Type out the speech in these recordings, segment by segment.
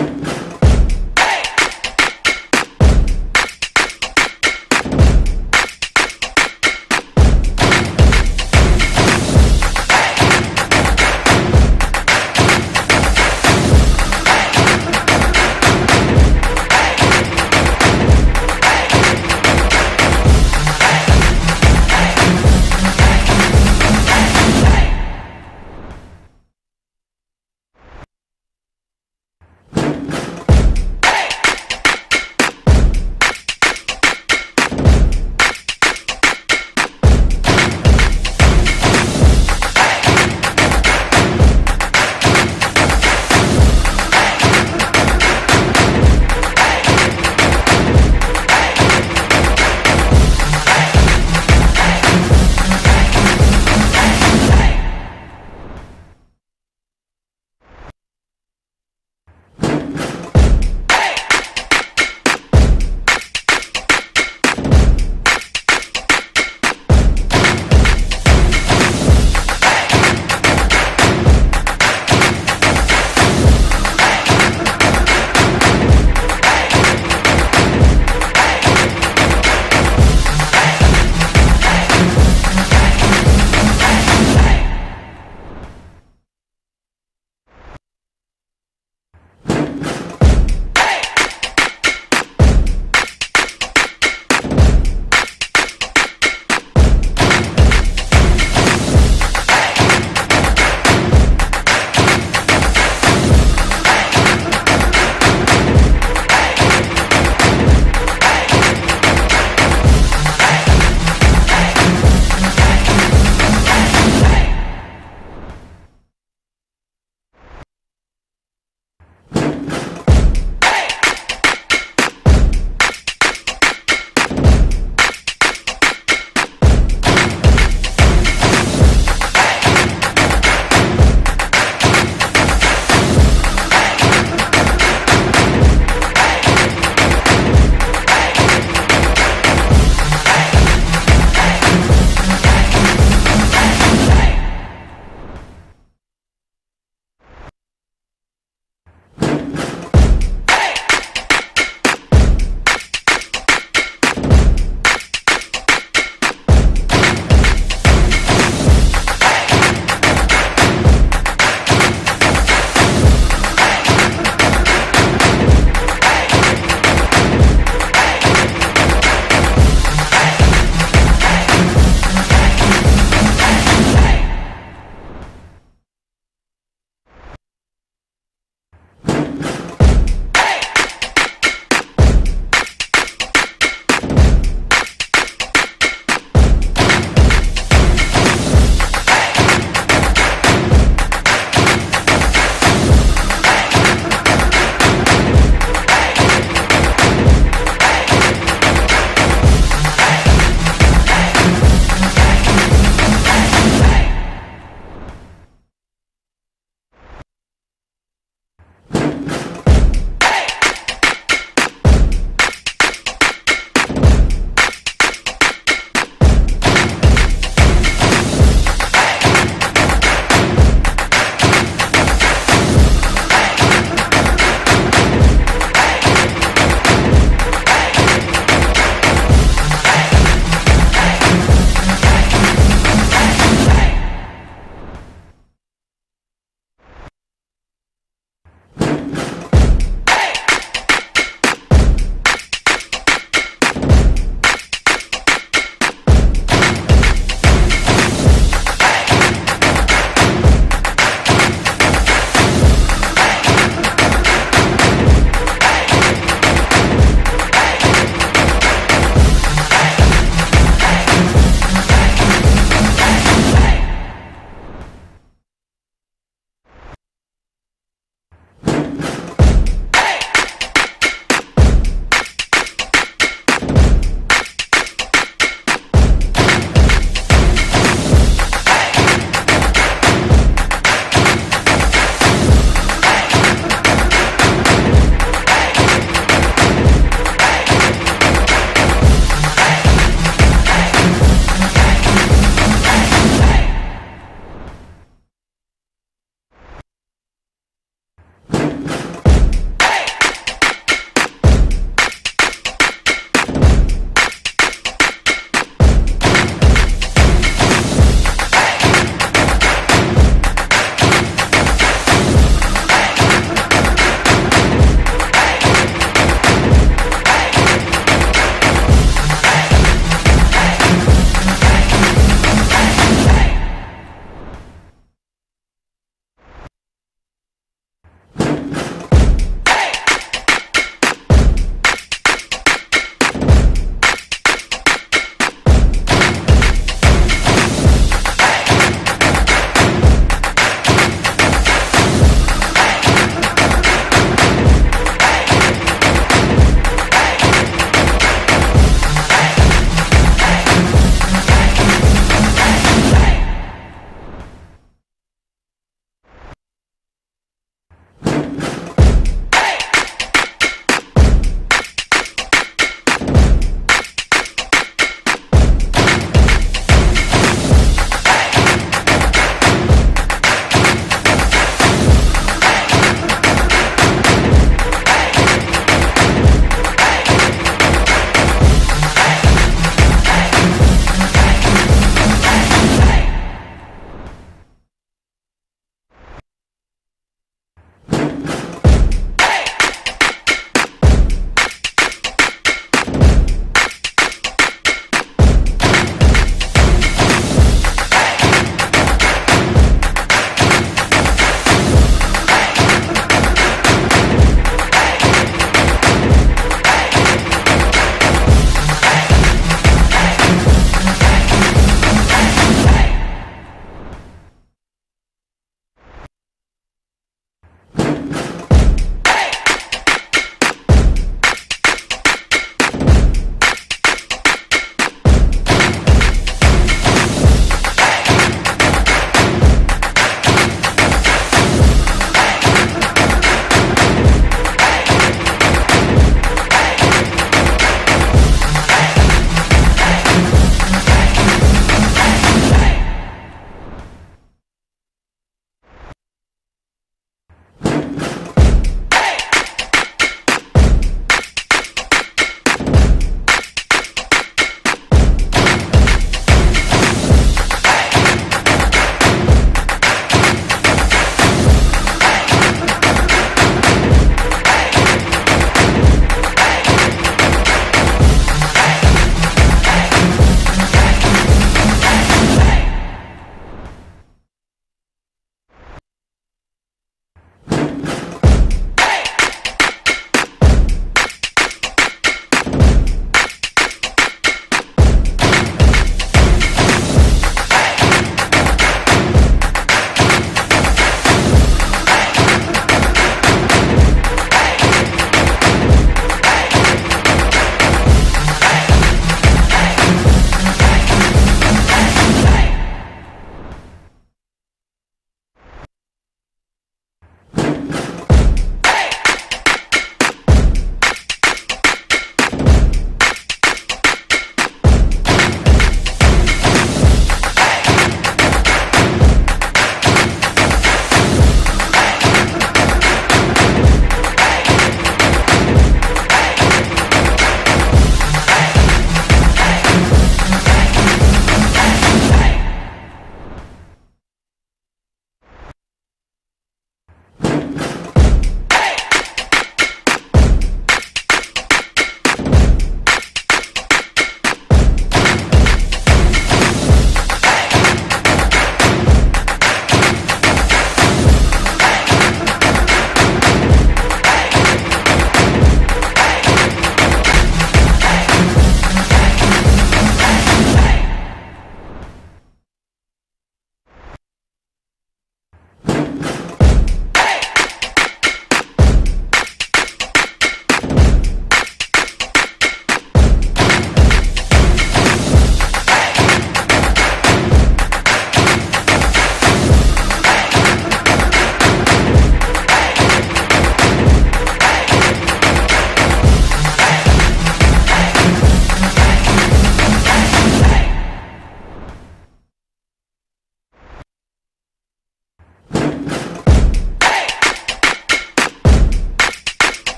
you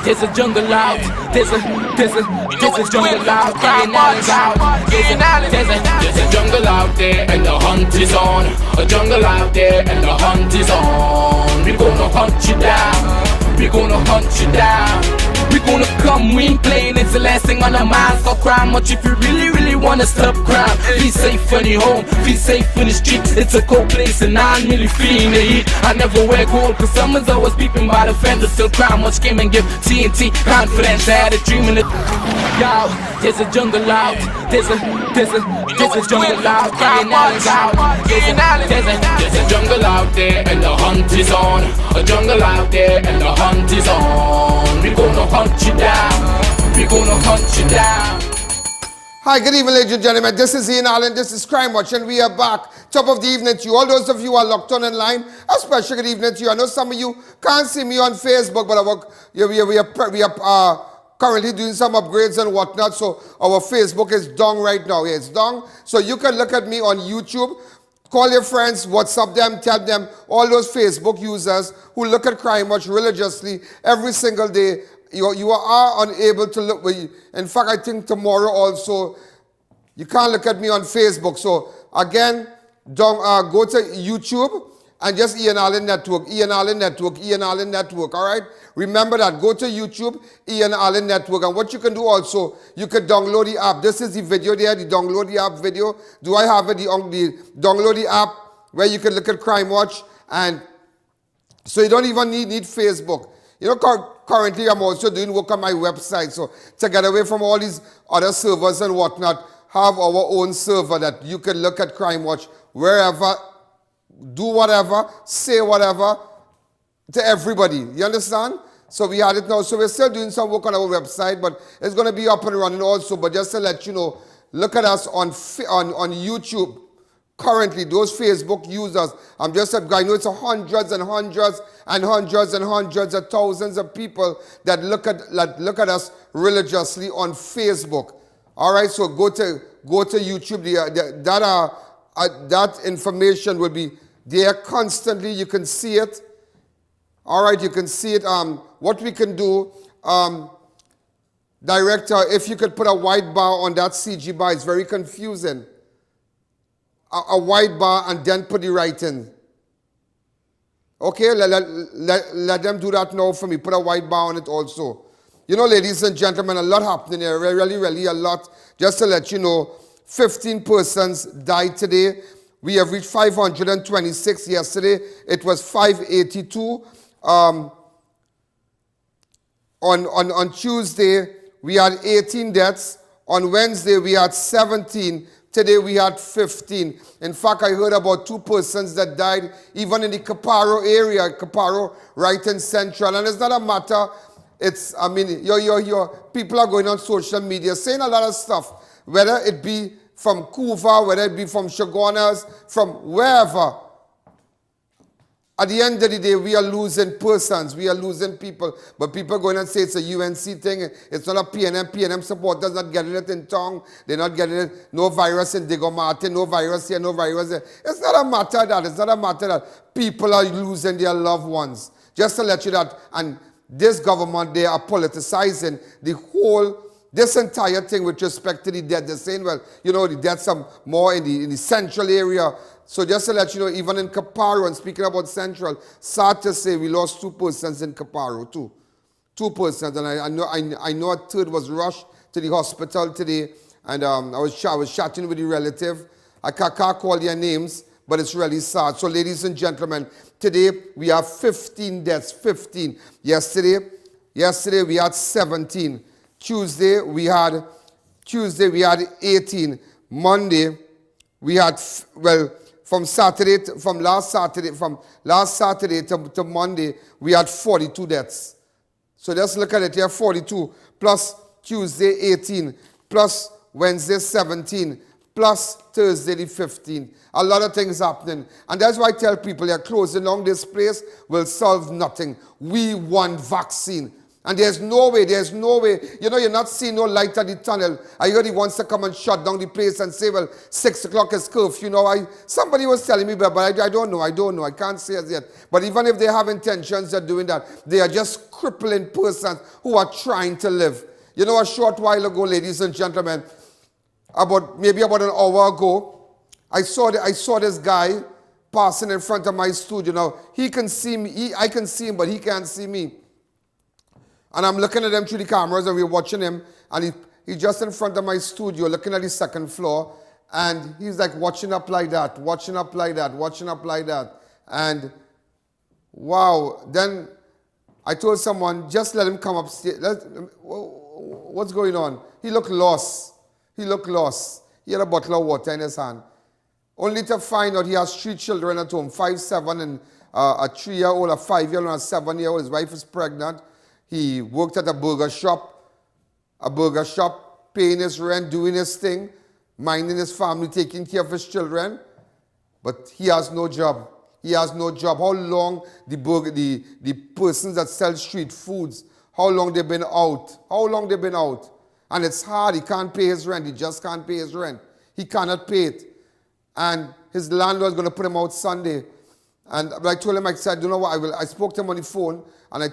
there's a jungle out. There's a jungle out. There's a jungle out there and the hunt is on. A jungle out there and the hunt is on. We gonna hunt you down. We gonna hunt you down. We gonna come, we ain't playing, it's the last thing on our minds. Stop crime much if you really wanna stop crime. Be safe when you're home, be safe in the streets. It's a cold place and I'm really feeling the heat. I never wear gold cause someone's always peeping by the fence. Still crime much came and give TNT confidence. I had a dream in it. Yo, there's a jungle out. There's a jungle out. There's a jungle out there and the hunt is on. A jungle out there and the hunt is on. We gonna hunt you down. We gonna hunt you down. Hi, good evening, ladies and gentlemen. This is I.A.N. This is Crime Watch, and we are back. Top of the evening to you. All those of you who are locked on online, a special good evening to you. I know some of you can't see me on Facebook, but we are currently doing some upgrades and whatnot, so our Facebook is down right now. Yeah, it's down. So you can look at me on YouTube. Call your friends, WhatsApp them, tell them, all those Facebook users who look at Crime Watch religiously every single day. You are unable to look. In fact, I think tomorrow also, you can't look at me on Facebook. So again, go to YouTube and just I.A.N. Network, I.A.N. Network, I.A.N. Network, all right? Remember that. Go to YouTube, I.A.N. Network. And what you can do also, you can download the app. This is the video there, the download the app video. Do I have it? The download the app where you can look at Crime Watch. And so you don't even need Facebook. You know, currently I'm also doing work on my website. So to get away from all these other servers and whatnot, have our own server that you can look at Crime Watch wherever, do whatever, say whatever to everybody. You understand? So we had it now. So we're still doing some work on our website, but it's going to be up and running also. But just to let you know, look at us on YouTube. Currently, those Facebook users, I know it's hundreds and hundreds and hundreds and hundreds of thousands of people that look at us religiously on Facebook. All right, so go to YouTube. That information will be there constantly. You can see it. All right, you can see it. What we can do, Director, if you could put a white bar on that CG bar, it's very confusing. A white bar and then put the writing. Okay, let them do that now for me. Put a white bar on it also. You know, ladies and gentlemen, a lot happening here. Really a lot. Just to let you know, 15 persons died today. We have reached 526 yesterday. It was 582. On Tuesday, we had 18 deaths. On Wednesday, we had 17. Today we had 15. In fact, I heard about 2 persons that died even in the Caparo area, Caparo, right in Central. And it's not a matter, your people are going on social media saying a lot of stuff, whether it be from COUVA, whether it be from Chaguanas, from wherever. At the end of the day, we are losing persons, we are losing people. But people going and say it's a UNC thing, it's not a PNM. PNM supporters not getting it in Tong, they're not getting it, no virus in Diego Martin, no virus here, no virus there. It's not a matter of that, it's not a matter that people are losing their loved ones. Just to let you that, and this government, they are politicizing this entire thing with respect to the dead. They're saying, well, you know, the deaths are more in the central area. So just to let you know, even in Caparo, and speaking about Central, sad to say we lost 2 persons in Caparo, 2 persons. And I know a third was rushed to the hospital today. And I was chatting with the relative. I can't call their names, but it's really sad. So ladies and gentlemen, today we have 15 deaths, 15. Yesterday we had 17. Tuesday we had 18. Monday we had, from last Saturday to Monday, we had 42 deaths. So let's look at it here, 42, plus Tuesday 18, plus Wednesday 17, plus Thursday the 15. A lot of things happening. And that's why I tell people, closing down this place will solve nothing. We want vaccine. And there's no way. You know, you're not seeing no light at the tunnel. I heard he wants to come and shut down the place and say, well, 6 o'clock is curfew. You know, somebody was telling me, but I don't know. I can't say as yet. But even if they have intentions of doing that, they are just crippling persons who are trying to live. You know, a short while ago, ladies and gentlemen, maybe about an hour ago, I saw this guy passing in front of my studio. Now, he can see me. I can see him, but he can't see me. And I'm looking at him through the cameras, and we're watching him, and he's just in front of my studio, looking at the second floor, and he's like watching up like that, watching up like that, watching up like that. And wow, then I told someone, just let him come upstairs. What's going on? He looked lost. He looked lost. He had a bottle of water in his hand. Only to find out he has 3 children at home, 5, 7, and a 3-year-old, a 5-year-old, and a 7-year-old. His wife is pregnant. He worked at a burger shop, paying his rent, doing his thing, minding his family, taking care of his children. But he has no job. He has no job. How long the persons that sell street foods, how long they've been out? How long they've been out? And it's hard. He can't pay his rent. He just can't pay his rent. He cannot pay it. And his landlord's going to put him out Sunday. And I told him, I said, you know what, I spoke to him on the phone, and I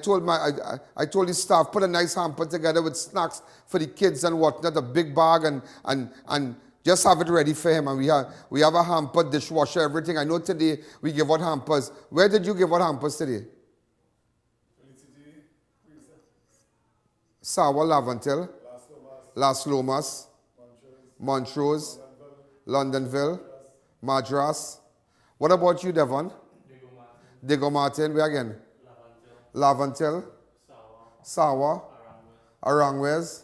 told his staff, put a nice hamper together with snacks for the kids and whatnot, a big bag, and just have it ready for him. And we have a hamper, dishwasher, everything. I know today we give out hampers. Where did you give out hampers today? Sawa, Lavantil, Las Lomas, Montrose, Londonville, Madras. What about you, Devon? Diego Martin, where again? Lavantil, Sawa, Arangwes.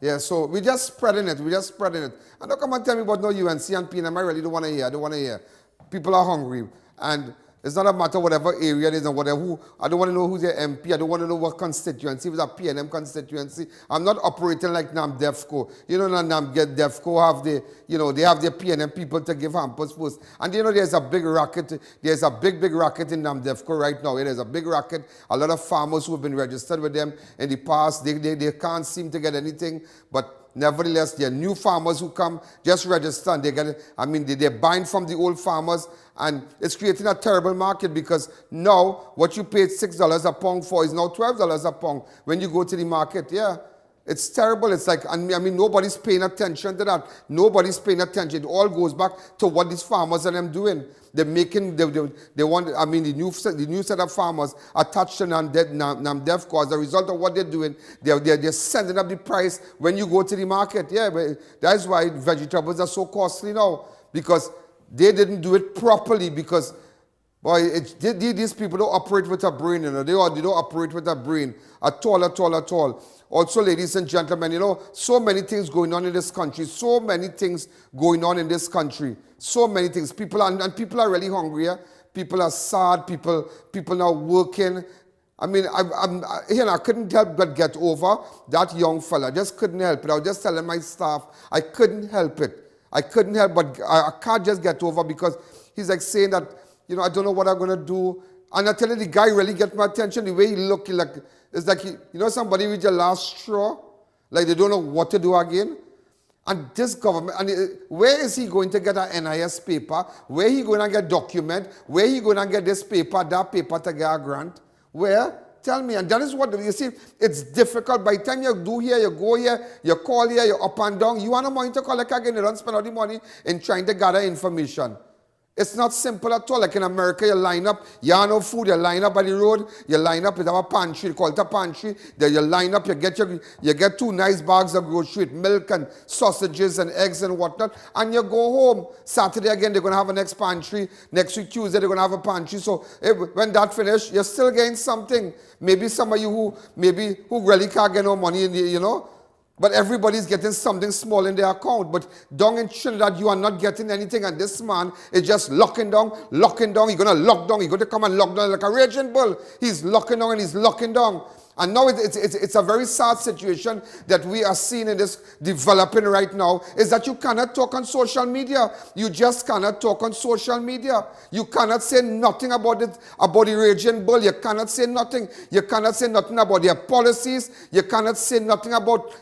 Yeah, so we're just spreading it. And don't come and tell me about no UNC and PNM. I really don't want to hear. People are hungry. And it's not a matter whatever area it is and whatever. I don't want to know who's their MP. I don't want to know what constituency. If it's a PNM constituency, I'm not operating like NAMDEFCO. You know, NAMDEFCO have they have their PNM people to give hampers first. And you know, there's a big racket. There's a big racket in NAMDEFCO right now. There's a big racket. A lot of farmers who have been registered with them in the past, they can't seem to get anything. But nevertheless, there are new farmers who come, just register, and they're buying from the old farmers, and it's creating a terrible market because now what you paid $6 a pound for is now $12 a pound when you go to the market. Yeah, it's terrible. It's like, nobody's paying attention to that. Nobody's paying attention. It all goes back to what these farmers and them doing. They're making, they want, the new set of farmers attached to NAMDEFCO. As a result of what they're doing, they're sending up the price when you go to the market. Yeah, but that's why vegetables are so costly now, because they didn't do it properly, because boy, these people don't operate with a brain, you know. They don't operate with a brain at all. Also, ladies and gentlemen, you know, so many things going on in this country. So many things. People are really hungry. Yeah? People are sad. People are working. I couldn't help but get over that young fella. I just couldn't help it. I was just telling my staff, I couldn't help it. I can't just get over, because he's like saying that, you know, I don't know what I'm going to do. And I tell you, the guy really get my attention. The way he look, it's like, you know, somebody with your last straw, like they don't know what to do again. And this government, where is he going to get an NIS paper? Where he going to get document? Where he going to get this paper, that paper to get a grant? Where? Tell me. And that is what, you see, it's difficult. By the time you do here, you go here, you call here, you're up and down. You want no money to collect again. You don't spend all the money in trying to gather information. It's not simple at all. Like in America, you line up, you have no food, you line up by the road, you line up with our pantry, call it a pantry, then you line up, you get 2 nice bags of grocery with milk and sausages and eggs and whatnot, and you go home. Saturday again, they're going to have a next pantry. Next week, Tuesday, they're going to have a pantry. So when that finishes, you're still getting something. Maybe some of you who really can't get no money, you know, but everybody's getting something small in their account. But down in Trinidad, you are not getting anything. And this man is just locking down. He's going to lock down. He's going to come and lock down like a raging bull. He's locking down and he's locking down. And now it's a very sad situation that we are seeing in this developing right now, is that you cannot talk on social media. You just cannot talk on social media. You cannot say nothing about it, about the raging bull. You cannot say nothing. You cannot say nothing about their policies. You cannot say nothing about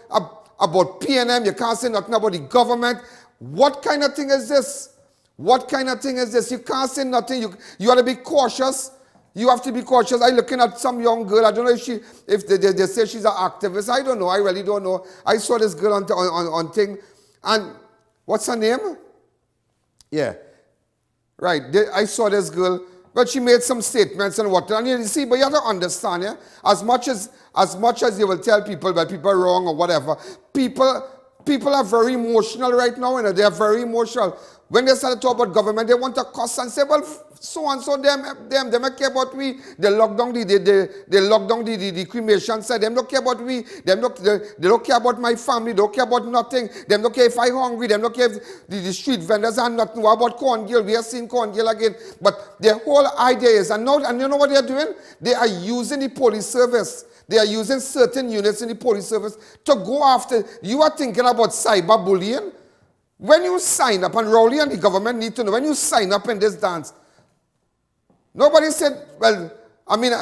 PNM. You can't say nothing about the government. What kind of thing is this? What kind of thing is this? You can't say nothing. You ought to be cautious. You have to be cautious. I'm looking at some young girl. I don't know if they say she's an activist. I don't know. I really don't know. I saw this girl on thing. And what's her name? Yeah. Right. I saw this girl. But she made some statements and what. And you see, but you have to understand, yeah? As much as you will tell people that people are wrong or whatever, people are very emotional right now. They are very emotional. When they start to talk about government, they want to cuss and say, well, so and so, them don't care about we. They lock down the cremation side. Them don't care about we. They don't care about my family. They don't care about nothing. Them don't care if I'm hungry. Them don't care if the street vendors are nothing. What about corn girl? We are seeing corn girl again. But their whole idea is, and you know what they are doing? They are using the police service. They are using certain units in the police service to go after. You are thinking about cyberbullying. When you sign up, and Rowley and the government need to know, when you sign up in this dance, nobody said, well, I mean,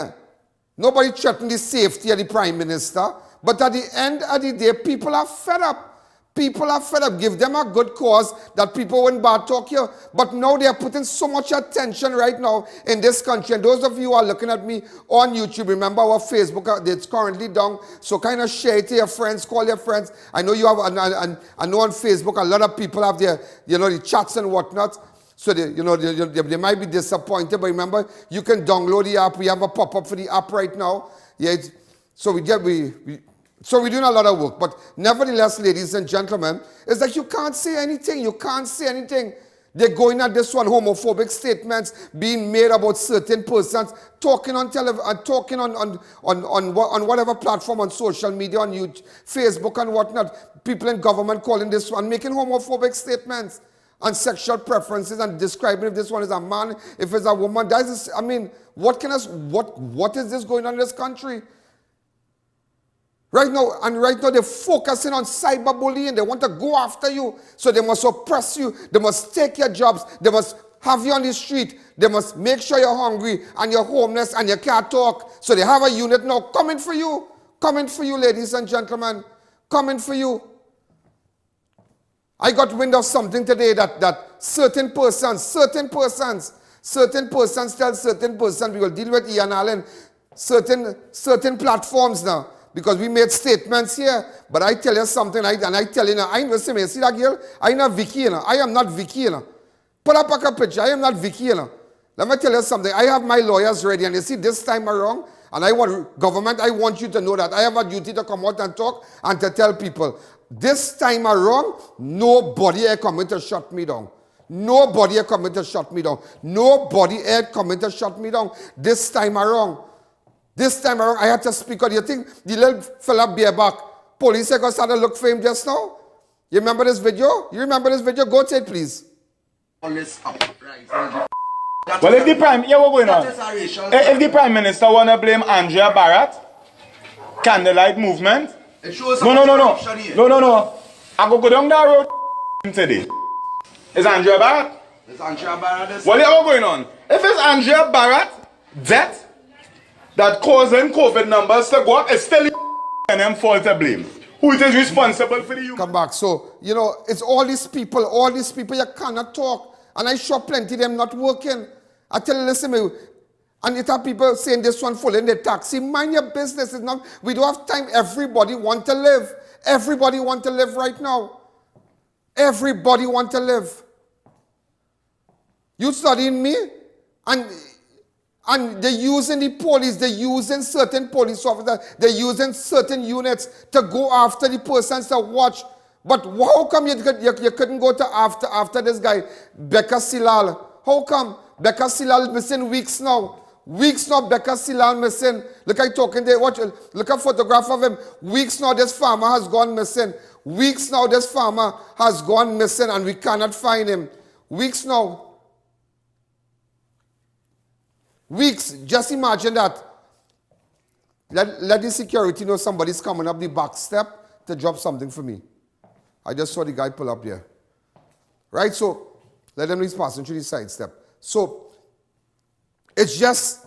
nobody threatened the safety of the Prime Minister, but at the end of the day, people are fed up. People are fed up. Give them a good cause that people wouldn't bad talk here. But now they are putting so much attention right now in this country. And those of you who are looking at me on YouTube, remember our Facebook, it's currently down. So kind of share it to your friends, call your friends. I know you have, I know on Facebook, a lot of people have their, the chats and whatnot. So they might be disappointed. But remember, you can download the app. We have a pop-up for the app right now. Yeah. So So we're doing a lot of work, but nevertheless, ladies and gentlemen, it's like you can't say anything. You can't say anything. They're going at this one, homophobic statements being made about certain persons, talking on television, talking on whatever platform, on social media, on YouTube, Facebook and whatnot. People in government calling this one, making homophobic statements on sexual preferences and describing if this one is a man, if it's a woman. That is, I mean, what is this going on in this country? Right now they're focusing on cyberbullying. They want to go after you. So they must oppress you. They must take your jobs. They must have you on the street. They must make sure you're hungry and you're homeless and you can't talk. So they have a unit now coming for you. Coming for you, ladies and gentlemen. Coming for you. I got wind of something today that certain persons tell certain persons, we will deal with I.A.N, certain platforms now. Because we made statements here. But I tell you something, and I tell you now, I know, see that girl? I'm not Vicky, I am not Vicky, Put up a picture, I am not Vicky, Let me tell you something, I have my lawyers ready, and you see this time around, and I want government, I want you to know that I have a duty to come out and talk and to tell people, this time around, nobody are coming to shut me down. Nobody are coming to shut me down. Nobody are coming to shut me down this time around. This time around, I had to speak out. You think the little fella bareback, police are going to start to look for him just now? You remember this video? You remember this video? Go to it, please. Well, if the Prime, yeah, what's going on? If the Prime Minister want to blame Andrea Barrett, candlelight movement, no. I go down that road today. Is Andrea Barrett? Is Andrea Barrett? Well, yeah, what's going on? If it's Andrea Barrett, death, that causing COVID numbers to go up, it's still them fault to blame. Who is responsible for the human? Come back. So, it's all these people you cannot talk. And I saw plenty of them not working. I tell you, listen, and it have people saying this one full in the taxi. Mind your business. It's not, we don't have time. Everybody want to live. Everybody want to live right now. Everybody want to live. You studying me? And they're using the police, they're using certain police officers, they're using certain units to go after the persons to watch. But how come you couldn't go to after this guy, Becca Silal? How come? Becca Silal is missing weeks now. Weeks now, Becca Silal missing. Look, I talking there, watch, look at a photograph of him. Weeks now, this farmer has gone missing. Weeks now, this farmer has gone missing and we cannot find him. Weeks now. Weeks, just imagine that. Let the security know somebody's coming up the back step to drop something for me. I just saw the guy pull up there. Right, so let them be passing through the side step. So it's just,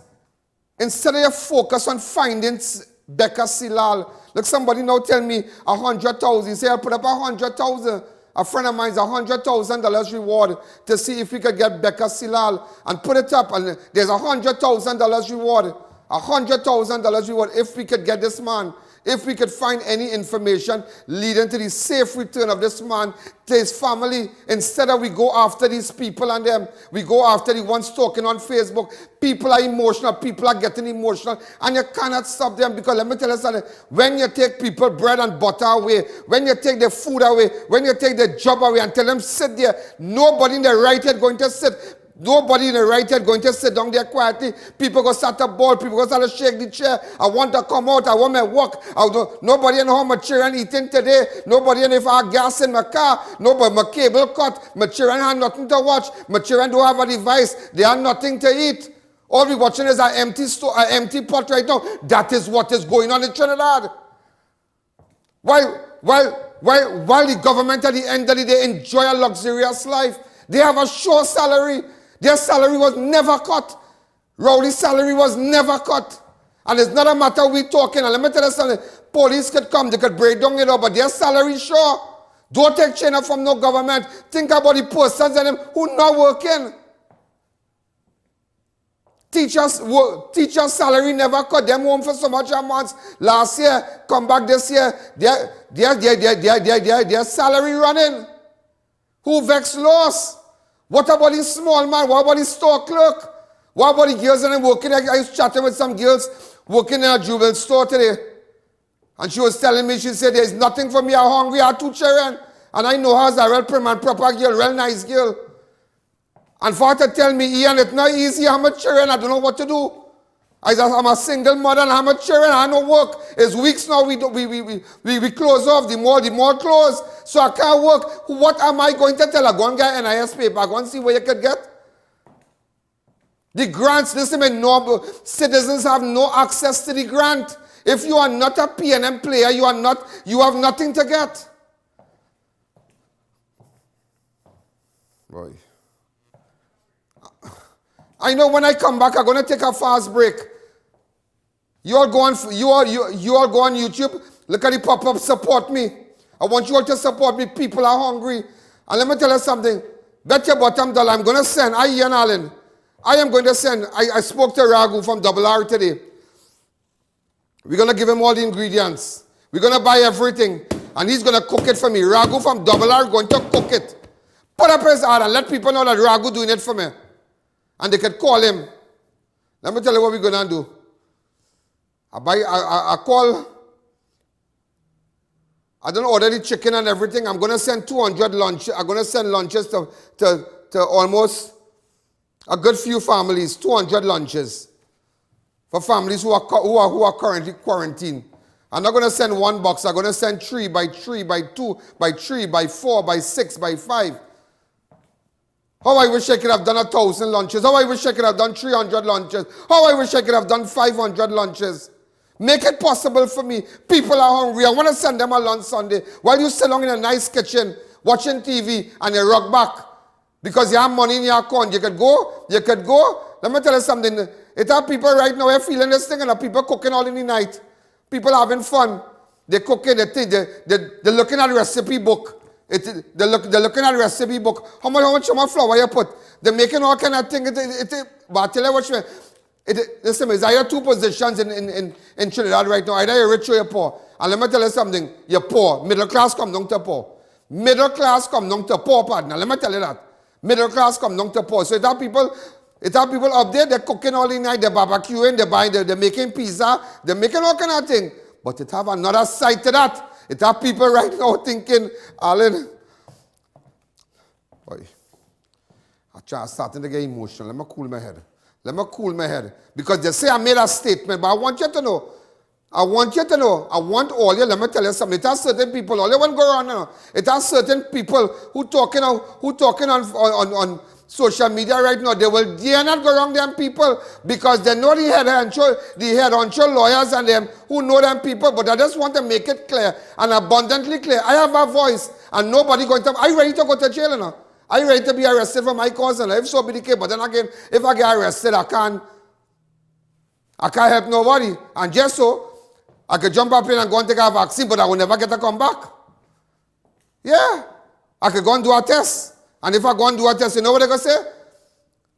instead of your focus on finding Becca Silal, look, somebody now tell me 100,000. He say, I'll put up 100,000. A friend of mine's $100,000 reward to see if we could get Becca Silal and put it up. And there's $100,000 reward. $100,000 reward if we could get this man. If we could find any information leading to the safe return of this man to his family, instead of we go after these people and them, we go after the ones talking on Facebook. People are emotional, people are getting emotional, and you cannot stop them, because let me tell you something, when you take people bread and butter away, when you take their food away, when you take their job away and tell them sit there, nobody in their right head going to sit. Nobody in the right head going to sit down there quietly. People go start to ball. People go start to shake the chair. I want to come out. I want my work. Nobody know how my children eating today. Nobody know if I have gas in my car. Nobody, my cable cut. My children have nothing to watch. My children don't have a device. They have nothing to eat. All we watching is an empty store, an empty pot right now. That is what is going on in Trinidad. While the government at the end of the day enjoy a luxurious life, they have a sure salary. Their salary was never cut. Rowdy's salary was never cut. And it's not a matter we talking. And let me tell you something. Police could come, they could break down it up, but their salary sure. Don't take China from no government. Think about the persons and them who not working. Teachers' salary never cut. Them home for so much a month. Last year, come back this year, their salary running. Who vex loss? What about the small man? What about the store clerk? What about the girls and them working? I was chatting with some girls working in a juvenile store today. And she was telling me, she said, there's nothing for me. I'm hungry. I have 2 children. And I know her as a real prim and proper girl, real nice girl. And for her to tell me, Ian, it's not easy. I'm a children. I don't know what to do. I'm a single mother and I'm a children. I no work. It's weeks now. We close off. The mall closed. So I can't work. What am I going to tell her? Go and get NIS paper. Go and see what you can get. The grants, listen, citizens have no access to the grant. If you are not a PNM player, you have nothing to get. Boy. I know when I come back, I'm going to take a fast break. You all go on YouTube. Look at the pop-up, support me. I want you all to support me. People are hungry. And let me tell you something. Bet your bottom dollar, I'm going to send, I.A.N. I am going to send, I spoke to Raghu from R today. We're going to give him all the ingredients. We're going to buy everything. And he's going to cook it for me. Raghu from R going to cook it. Put up his hand and let people know that Raghu doing it for me. And they could call him. Let me tell you what we're going to do. I call, I don't order the chicken and everything. I'm going to send 200 lunches. I'm going to send lunches to almost a good few families, 200 lunches for families who are currently quarantined. I'm not going to send 1 box. I'm going to send 3 by 3 by 2 by 3 by 4 by 6 by 5. How I wish I could have done 1,000 lunches. How I wish I could have done 300 lunches. How I wish I could have done 500 lunches. Make it possible for me. People are hungry. I want to send them a lunch Sunday. While you sit down in a nice kitchen, watching TV, and you rock back. Because you have money in your account. You could go. Let me tell you something. It have people right now, they're feeling this thing, and have people cooking all in the night. People having fun. They're cooking, they're looking at the recipe book. They're looking at the recipe book. How much flour you put? They're making all kind of things. But I tell you what, listen, there's either 2 positions in Trinidad right now. Either you're rich or you're poor. And let me tell you something. You're poor. Middle class come down to poor. Middle class come down to poor, partner. Let me tell you that. Middle class come down to poor. So it have people up there, they're cooking all the night, they're barbecuing, they're making pizza, they're making all kind of things. But it have another side to that. It have people right now thinking, Alan, boy, I'm starting to get emotional. Let me cool my head. Because they say I made a statement, but I want you to know. I want all you, let me tell you something. It has certain people, all you want to go around now. It has certain people who talking on social media right now, they will dare not go around them people because they know the head honcho lawyers and them who know them people, but I just want to make it clear and abundantly clear. I have a voice and nobody going to, are you ready to go to jail now? Are you ready to be arrested for my cause? And if so be the case, but then again, if I get arrested, I can't help nobody. And just so, I could jump up in and go and take a vaccine, but I will never get to come back. Yeah. I could go and do a test. And if I go and do a test, you know what they're going to say?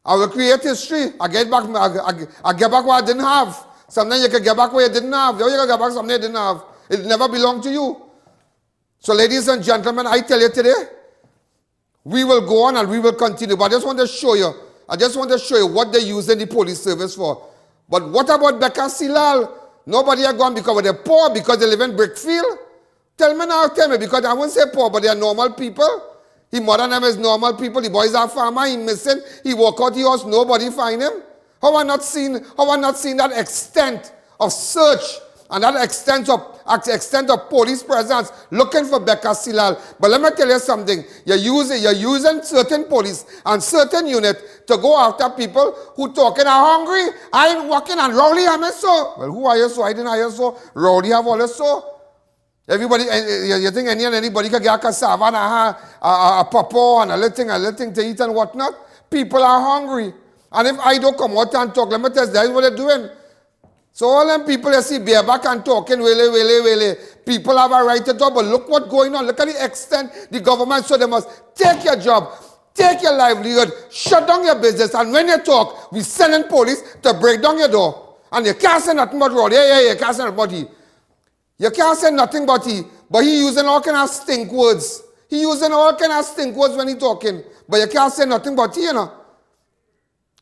I will create history. I get back what I didn't have. Sometimes you can get back what you didn't have. You can get back something you didn't have. It never belonged to you. So ladies and gentlemen, I tell you today, we will go on and we will continue. But I just want to show you what they're using the police service for. But what about Becca Silal? Nobody are gone because they're poor, because they live in Brickfield? Tell me, because I won't say poor, but they are normal people. His mother name is normal people. The boys are farmer, he missing, he walk out the house, nobody find him. How I not seen that extent of search and that extent of police presence looking for Becca Silal. But let me tell you something. You're using certain police and certain unit to go after people who talking are hungry. I ain't walking and Rowley am so. Well, who are you so? I didn't hire so. Rowley have all so. Everybody, you think anybody can get a cassava and a pawpaw and a little thing to eat and whatnot? People are hungry. And if I don't come out and talk, let me tell you, that's what they're doing. So all them people you see bareback and talking, wele. People have a right to talk, but look what's going on. Look at the extent the government, so they must take your job, take your livelihood, shut down your business, and when you talk, we send in police to break down your door. And you can't say nothing but road. Yeah, you can't say nothing but he. You can't say nothing but he. But he using all kind of stink words. He using all kind of stink words when he talking. But you can't say nothing but he, you know.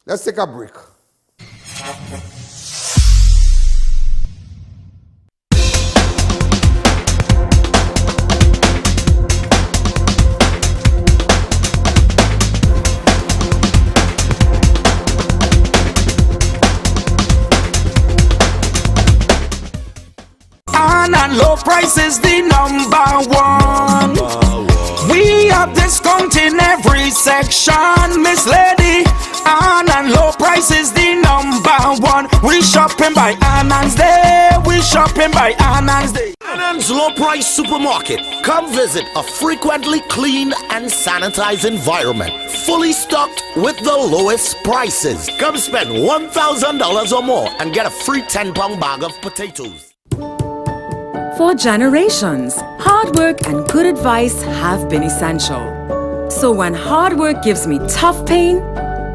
Let's take a break. And low price is the number one. We have discount in every section, Miss Lady. And low price is the number one. We shopping by Anan's Day. We shopping by Anan's Day. Anan's Low Price Supermarket. Come visit a frequently cleaned and sanitized environment, fully stocked with the lowest prices. Come spend $1,000 or more and get a free 10-pound bag of potatoes. For generations, hard work and good advice have been essential. So when hard work gives me tough pain,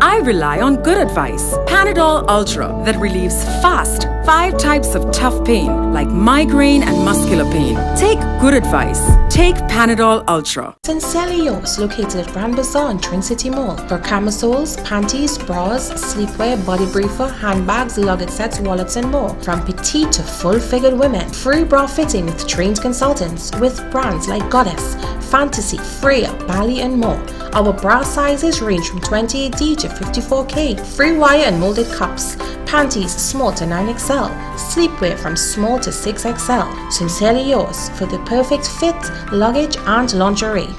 I rely on good advice. Panadol Ultra that relieves fast 5 types of tough pain like migraine and muscular pain. Take good advice. Take Panadol Ultra. Sincerely Yours, located at Grand Bazaar and Twin City Mall. For camisoles, panties, bras, sleepwear, body briefer, handbags, luggage sets, wallets and more. From petite to full-figured women. Free bra fitting with trained consultants with brands like Goddess, Fantasy, Freya, Bali and more. Our bra sizes range from 28D to 54K. Free wire and molded cups. Panties small to 9XL. Sleepwear from small to 6XL. Sincerely Yours for the perfect fit, luggage and lingerie.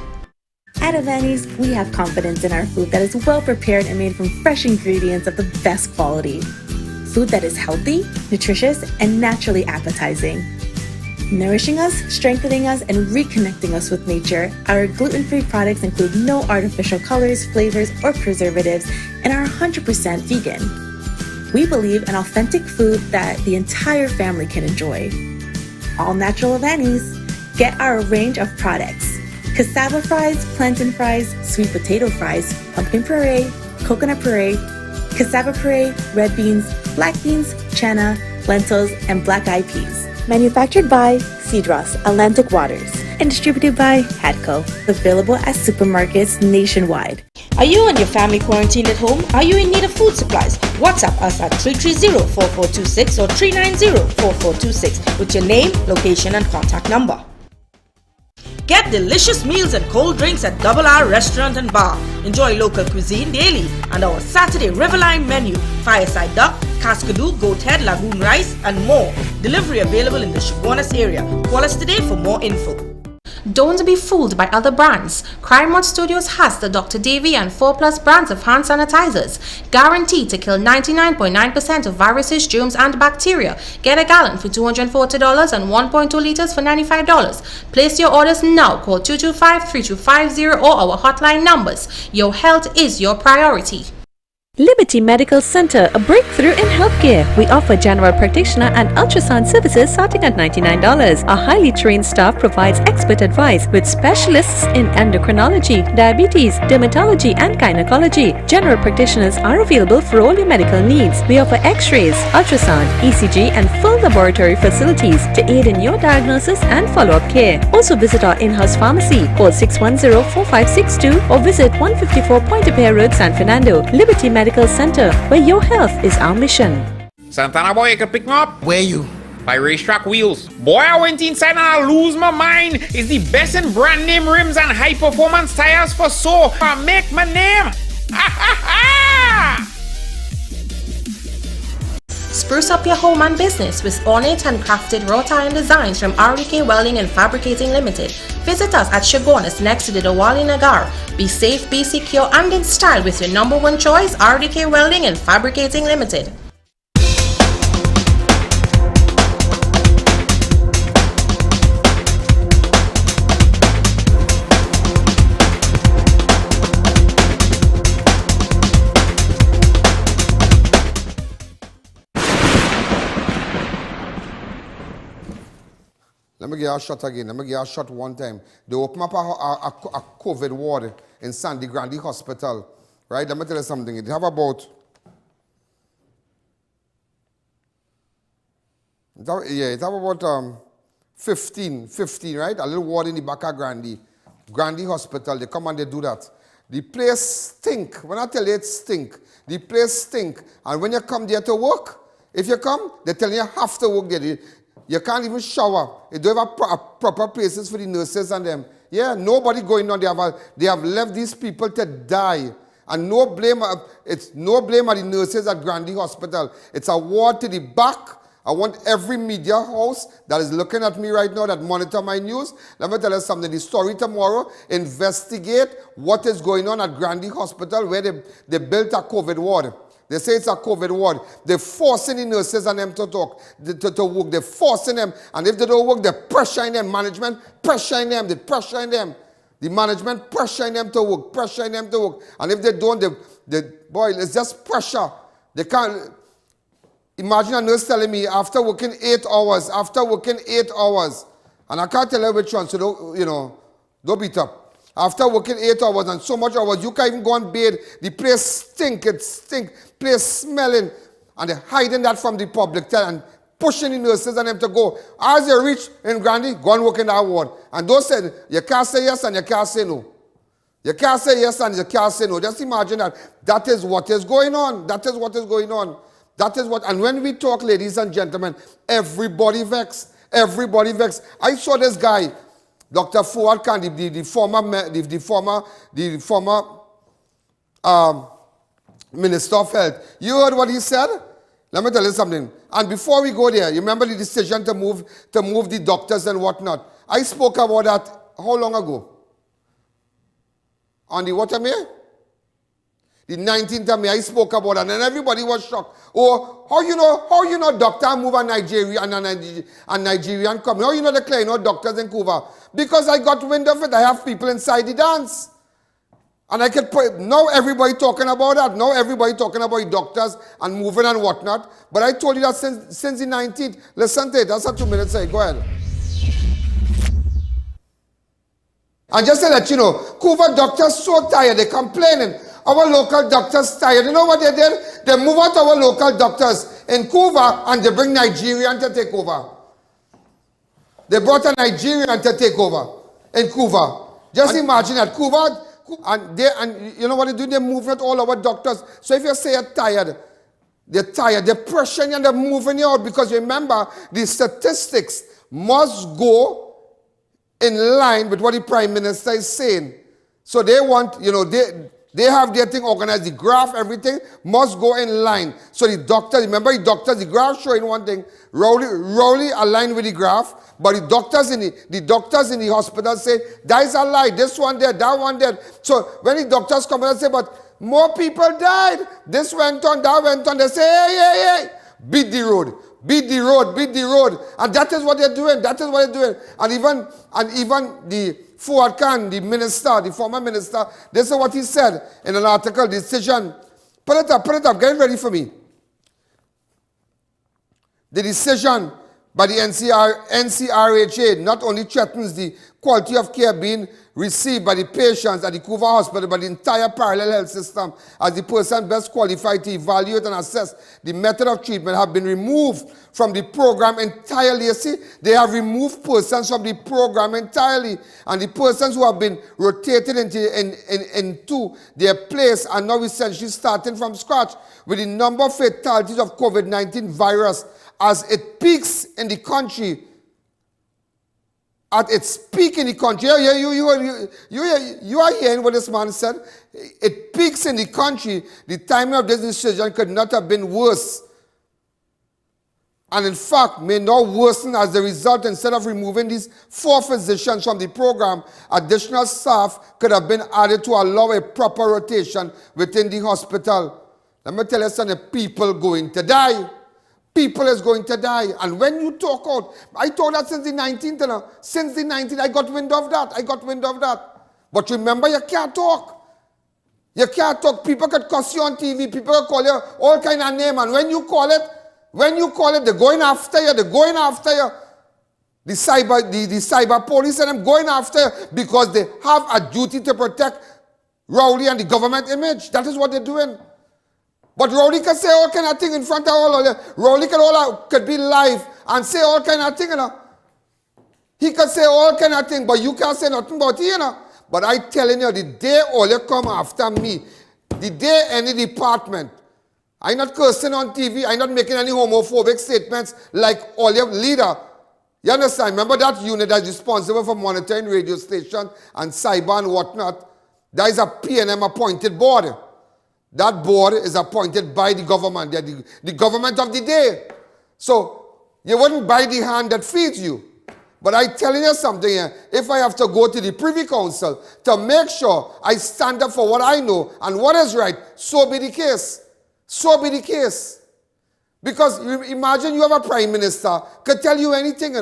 At Avani's, we have confidence in our food that is well prepared and made from fresh ingredients of the best quality. Food that is healthy, nutritious, and naturally appetizing. Nourishing us, strengthening us, and reconnecting us with nature, our gluten-free products include no artificial colors, flavors, or preservatives, and are 100% vegan. We believe in authentic food that the entire family can enjoy. All natural Avani's. Get our range of products: cassava fries, plantain fries, sweet potato fries, pumpkin puree, coconut puree, cassava puree, red beans, black beans, chana, lentils, and black-eyed peas. Manufactured by Cedros Atlantic Waters and distributed by Hadco. Available at supermarkets nationwide. Are you and your family quarantined at home? Are you in need of food supplies? WhatsApp us at 330-4426 or 390-4426 with your name, location, and contact number. Get delicious meals and cold drinks at Double R Restaurant and Bar. Enjoy local cuisine daily and our Saturday Riverline menu: fireside duck, cascadoo, goat head, lagoon rice, and more. Delivery available in the Chaguanas area. Call us today for more info. Don't be fooled by other brands. Crime Watch Studios has the Dr. Davy and 4+ brands of hand sanitizers, guaranteed to kill 99.9% of viruses, germs, and bacteria. Get a gallon for $240 and 1.2 liters for $95. Place your orders now. Call 225-3250 or our hotline numbers. Your health is your priority. Liberty Medical Center, a breakthrough in healthcare. We offer general practitioner and ultrasound services starting at $99. Our highly trained staff provides expert advice with specialists in endocrinology, diabetes, dermatology, and gynecology. General practitioners are available for all your medical needs. We offer x-rays, ultrasound, ECG, and full laboratory facilities to aid in your diagnosis and follow-up care. Also visit our in-house pharmacy. Call 610-4562 or visit 154 Pointe-a-Pierre Road, San Fernando. Liberty Medical Center, where your health is our mission. Santana boy, you can pick me up. Where you? By Racetrack Wheels. Boy, I went inside and I lose my mind. It's the best in brand name rims and high performance tires for SOAR. I make my name. Spruce up your home and business with ornate and crafted wrought iron designs from RDK Welding and Fabricating Limited. Visit us at Chaguanas next to the Diwali Nagar. Be safe, be secure, and in style with your #1 choice, RDK Welding and Fabricating Limited. Let me give you a shot again. Let me give you a shot one time. They open up a COVID ward in Sandy Grande Hospital. Right? Let me tell you something. It have about 15, right? A little ward in the back of Grande Hospital. They come and they do that. The place stink. When I tell you it stink, the place stink. And when you come there to work, if you come, they tell you have to work there. You can't even shower. They don't have proper places for the nurses and them. Yeah, nobody going on. They have left these people to die. And no blame, it's no blame at the nurses at Grande Hospital. It's a ward to the back. I want every media house that is looking at me right now that monitor my news. Let me tell you something. The story tomorrow, investigate what is going on at Grande Hospital where they built a COVID ward. They say it's a COVID ward. They're forcing the nurses and them to talk, to work. They're forcing them. And if they don't work, they're pressuring them. Management pressuring them. They're pressuring them. The management pressuring them to work. Pressuring them to work. And if they don't, boy, it's just pressure. They can't. Imagine a nurse telling me after working 8 hours, and I can't tell you which one, so don't beat up. After working 8 hours and so much hours, you can't even go and bathe. The place stink, it stink, place smelling. And they're hiding that from the public and pushing the nurses and them to go. As you reach in Grande, go and work in that ward. And those said, you can't say yes and you can't say no. You can't say yes and you can't say no. Just imagine that. That is what is going on. That is what is going on. That is what, and when we talk, ladies and gentlemen, everybody vexed. Everybody vexed. I saw this guy, Dr. S.O.R.T, the former Minister of Health. You heard what he said? Let me tell you something. And before we go there, you remember the decision to move the doctors and whatnot. I spoke about that how long ago? On the what, May? The 19th of May, I spoke about that, and everybody was shocked. Oh, how you know doctor move a Nigerian and Nigerian come? How you know declare no doctors in COUVA? Because I got wind of it. I have people inside the dance. And I can put, now everybody talking about that. Now everybody talking about doctors and moving and whatnot. But I told you that since the 19th. Listen to it. That's a 2 minutes. Go ahead. And just to let you know, COUVA doctors so tired. They're complaining. Our local doctors tired. You know what they did? They move out our local doctors in COUVA and they bring Nigerian to take over. They brought a Nigerian to take over in COUVA. Just imagine that COUVA, and you know what they do? They move out all our doctors. So if you say you're tired, they're tired. They're pressuring you and they're moving you out because remember, the statistics must go in line with what the Prime Minister is saying. So they want, They have their thing organized. The graph, everything must go in line. So the doctors, remember the doctors, the graph showing one thing, Rowley aligned with the graph, but the doctors in the hospital say, that is a lie, this one there, that one there. So when the doctors come and say, but more people died, this went on, that went on, they say, hey, beat the road. Beat the road, beat the road. And that is what they're doing. That is what they're doing. And even the Fuad Khan, the minister, the former minister, this is what he said in an article, decision. Put it up, get it ready for me. The decision by the NCRHA not only threatens the quality of care being received by the patients at the COUVA hospital, but the entire parallel health system, as the person best qualified to evaluate and assess the method of treatment have been removed from the program entirely. You see, they have removed persons from the program entirely, and the persons who have been rotated into their place are now essentially starting from scratch, with the number of fatalities of COVID-19 virus as it peaks in the country. At its peak in the country, you are hearing what this man said. It peaks in the country. The timing of this decision could not have been worse. And in fact, may now worsen as a result. Instead of removing these 4 physicians from the program, additional staff could have been added to allow a proper rotation within the hospital. Let me tell you something, people going to die. People is going to die. And when you talk out, I told that since the 19th, since the 19th, I got wind of that. But remember, you can't talk. You can't talk. People could cuss you on TV. People could call you all kind of name. And when you call it, they're going after you. The cyber police and them going after you because they have a duty to protect Rowley and the government image. That is what they're doing. But Rowley can say all kind of thing in front of all of them. Rowley could be live and say all kind of thing, He could say all kind of thing, but you can't say nothing about it, But I telling you, the day all you come after me, the day any department, I'm not cursing on TV, I'm not making any homophobic statements like all your leader. You understand? Remember that unit that's responsible for monitoring radio station and cyber and whatnot? That is a PNM appointed board. That board is appointed by the government. They're the government of the day. So you wouldn't buy the hand that feeds you. But I'm telling you something here. If I have to go to the Privy Council to make sure I stand up for what I know and what is right, so be the case. So be the case. Because imagine you have a prime minister could tell you anything,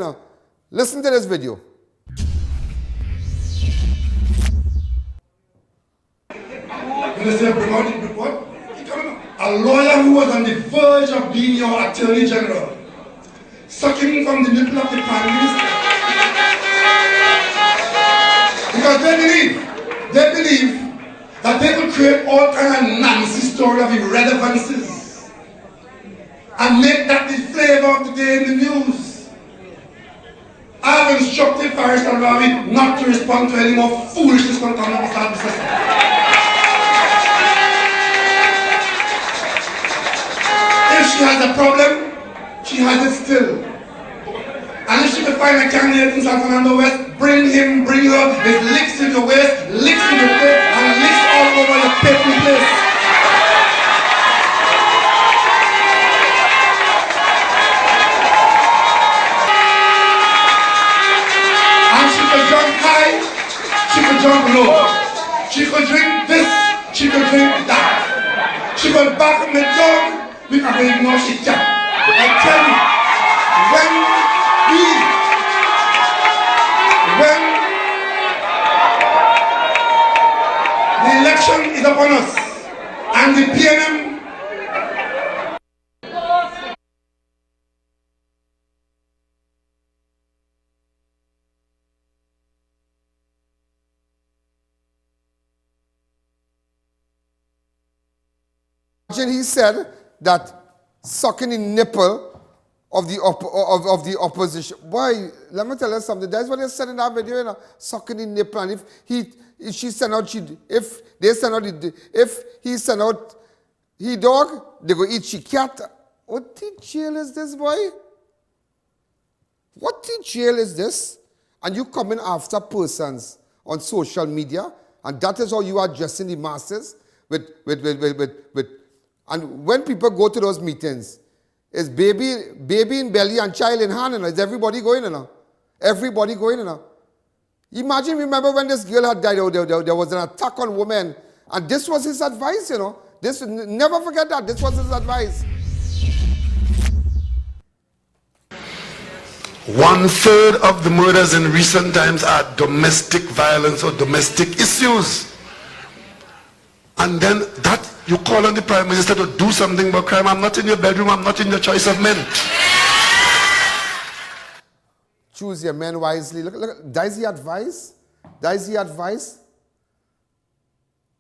Listen to this video. A lawyer who was on the verge of being your attorney general, sucking from the nipple of the prime minister. Because they believe that they could create all kind of Nancy story of irrelevances and make that the flavor of the day in the news. I have instructed Faris Al-Rawi not to respond to any more foolishness from the system. If she has a problem, she has it still. And if she can find a candidate in San Fernando West, bring him, bring her, with licks in your waist, licks in your face, and licks all over your paper place. And she could jump high, she could jump low. She could drink this, she could drink that. She could back on the dog. We can ignore shit. I tell you, when the election is upon us and the PNM he said that sucking the nipple of the opposition. Boy, let me tell you something. That's what they said in that video, sucking the nipple. And if he send out he dog, they go eat she cat. What the jail is this, boy? What the jail is this? And you coming after persons on social media, and that is how you are addressing the masses. And when people go to those meetings, it's baby in belly and child in hand, is everybody going, Everybody going, Imagine, remember when this girl had died, there was an attack on women, and this was his advice, Never forget that, this was his advice. 1/3 of the murders in recent times are domestic violence or domestic issues. And then that, you call on the Prime Minister to do something about crime. I'm not in your bedroom, I'm not in your choice of men. Choose your men wisely. Look, that is the advice. That is the advice.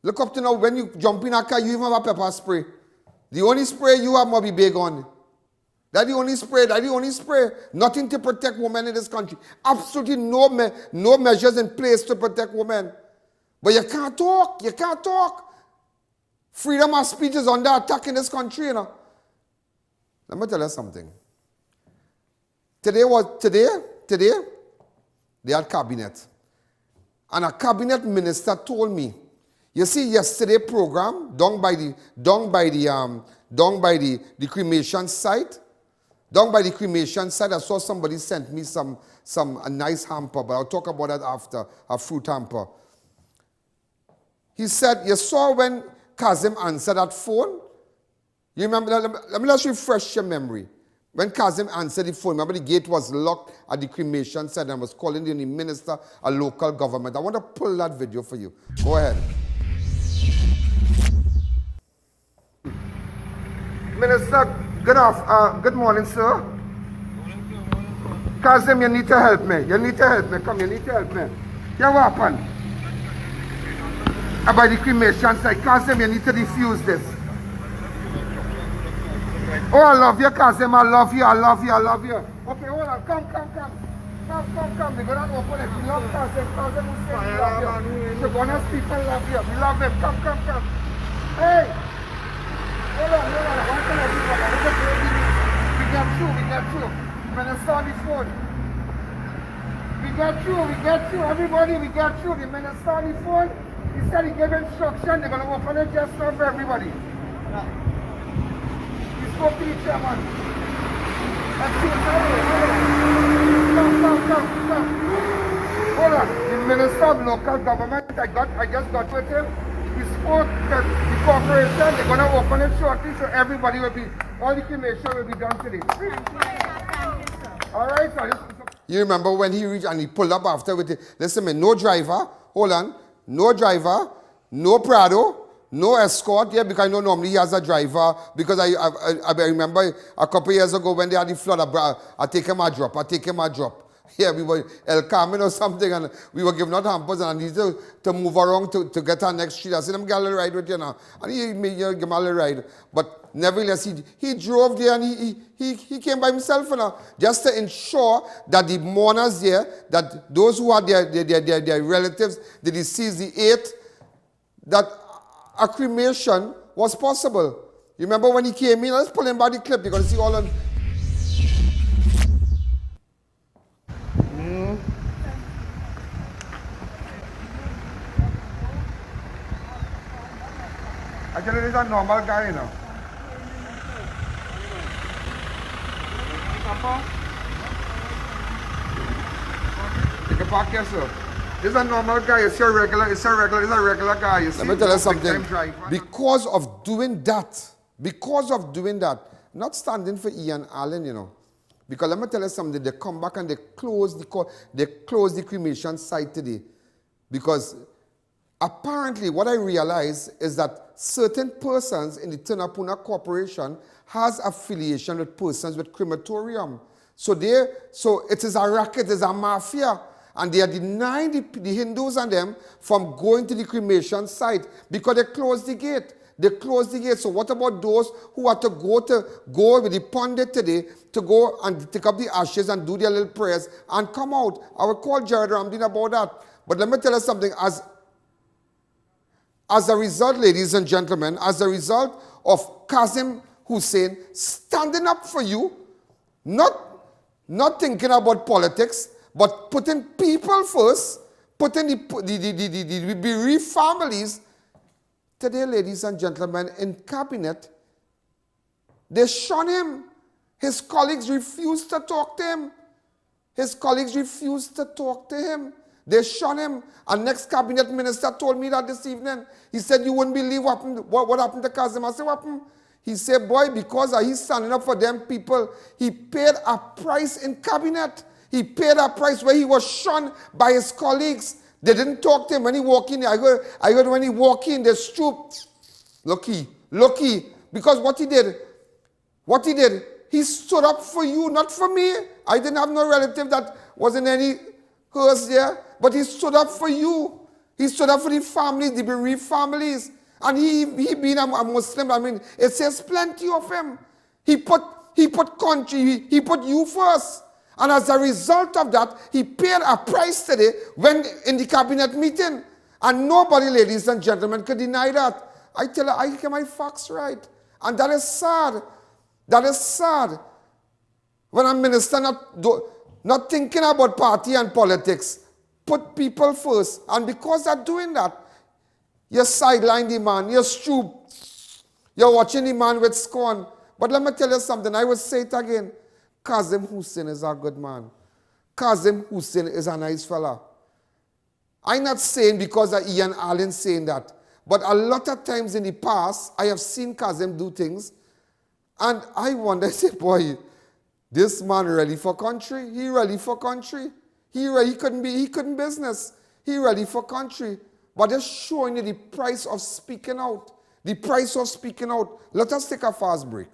Look up to now, when you jump in a car, you even have a pepper spray. The only spray you have must be big on. That's the only spray, that's the only spray. Nothing to protect women in this country. Absolutely no measures in place to protect women. But you can't talk, Freedom of speech is under attack in this country, Let me tell you something. Today, they had cabinet. And a cabinet minister told me, you see, yesterday program down by the cremation site. Down by the cremation site, I saw somebody sent me a nice hamper, but I'll talk about that after, a fruit hamper. He said, you saw when Kazim answered that phone? You remember, let me just refresh your memory. When Kazim answered the phone, remember the gate was locked at the cremation site and was calling the minister, a local government. I want to pull that video for you. Go ahead. Minister, good morning, sir. Kazim, you need to help me. Come, you need to help me. Here what happened? About the cremation site. Kazim, you need to defuse this. Oh, I love you, Kazim. I love you. Okay, hold on. Come. They're going to open it. We love Kazim. Kazim will say we love you. Chaguanas people love you. We love him. Come. Hey! Hold on. I want to let you know. We get through. Minister on the phone. We get through. Everybody, we get through. The minister on the phone, he said he gave instruction. They're going to open it just now for everybody. He spoke to the chairman. Let's see what's happening. Come. Hold on. The minister of local government, I just got with him. He spoke to the corporation. They're going to open it shortly, so everybody will be, all the cremation will be done today. All right, so you remember when he reached and he pulled up after with it. Listen, man, no driver. Hold on. No driver. No Prado. No escort. Yeah, because I know normally he has a driver. Because I remember a couple years ago when they had the flood, I take him a drop. Yeah, we were El Carmen or something, and we were giving out hampers, and I needed to move around to get our next street. I said, I'm going to ride with you now. And he made give me a little ride. But nevertheless, he drove there, and he came by himself, just to ensure that the mourners there, that those who are their relatives, the deceased, the eight, that a cremation was possible. You remember when he came in? Let's pull him by the clip. You're going to see all of... Actually, he's a normal guy, You can park here, sir. He's a normal guy. He's a regular guy. Let me tell you something. Because of doing that, not standing for Ian Allen, Because let me tell you something. They come back and they close the cremation site today. Because apparently, what I realize is that certain persons in the Tunapuna Corporation has affiliation with persons with crematorium. So it is a racket, it is a mafia, and they are denying the Hindus and them from going to the cremation site because they closed the gate. So what about those who are to go with the pundit today to go and take up the ashes and do their little prayers and come out? I will call Jared Ramdin about that. But let me tell you something. As a result, ladies and gentlemen, as a result of Kazim Hussein standing up for you, not thinking about politics, but putting people first, putting the bereaved families today, ladies and gentlemen, in cabinet, they shun him. His colleagues refused to talk to him. His colleagues refused to talk to him. They shun him. And next cabinet minister told me that this evening. He said, you wouldn't believe what happened to Kazim. I said, what happened? He said, boy, because he's standing up for them people, he paid a price in cabinet. He paid a price where he was shunned by his colleagues. They didn't talk to him when he walked in. I heard when he walked in, they stooped. Lucky. Because what he did, he stood up for you, not for me. I didn't have no relative that was in any hearse there, but he stood up for you. He stood up for the families, the bereaved families. And he being a Muslim, I mean, it says plenty of him. He put country, he put you first. And as a result of that, he paid a price today when in the cabinet meeting. And nobody, ladies and gentlemen, could deny that. I tell her, I get my facts right. And that is sad. That is sad. When a minister not thinking about party and politics, put people first. And because they're doing that, you sideline the man, you stoop, you're watching the man with scorn. But let me tell you something, I will say it again. Kazim Hussein is a good man. Kazim Hussein is a nice fella. I'm not saying because of I.A.N saying that, but a lot of times in the past, I have seen Kazim do things, and I wonder, I say, boy, this man ready for country? He ready for country? He couldn't business. He ready for country. But just showing you the price of speaking out. The price of speaking out. Let us take a fast break.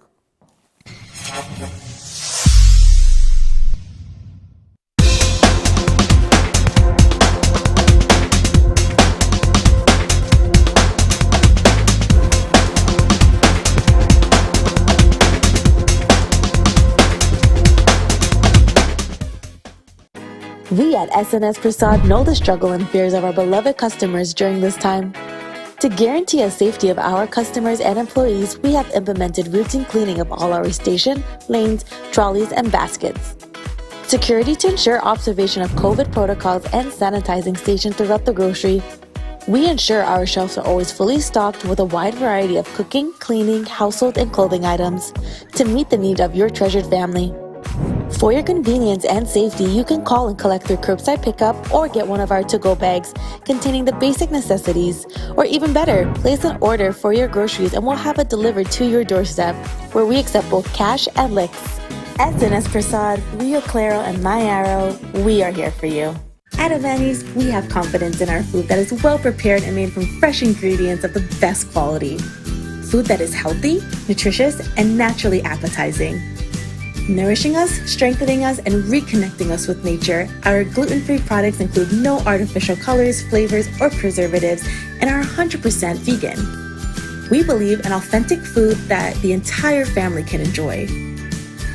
We at SNS Prasad know the struggle and fears of our beloved customers during this time. To guarantee the safety of our customers and employees, we have implemented routine cleaning of all our station, lanes, trolleys, and baskets. Security to ensure observation of COVID protocols and sanitizing stations throughout the grocery. We ensure our shelves are always fully stocked with a wide variety of cooking, cleaning, household, and clothing items to meet the need of your treasured family. For your convenience and safety, you can call and collect through curbside pickup or get one of our to-go bags containing the basic necessities. Or even better, place an order for your groceries and we'll have it delivered to your doorstep, where we accept both cash and licks. SNS Prasad, Rio Claro, and My Arrow, we are here for you. At Avani's, we have confidence in our food that is well prepared and made from fresh ingredients of the best quality. Food that is healthy, nutritious, and naturally appetizing. Nourishing us, strengthening us, and reconnecting us with nature, our gluten-free products include no artificial colors, flavors, or preservatives, and are 100% vegan. We believe in authentic food that the entire family can enjoy.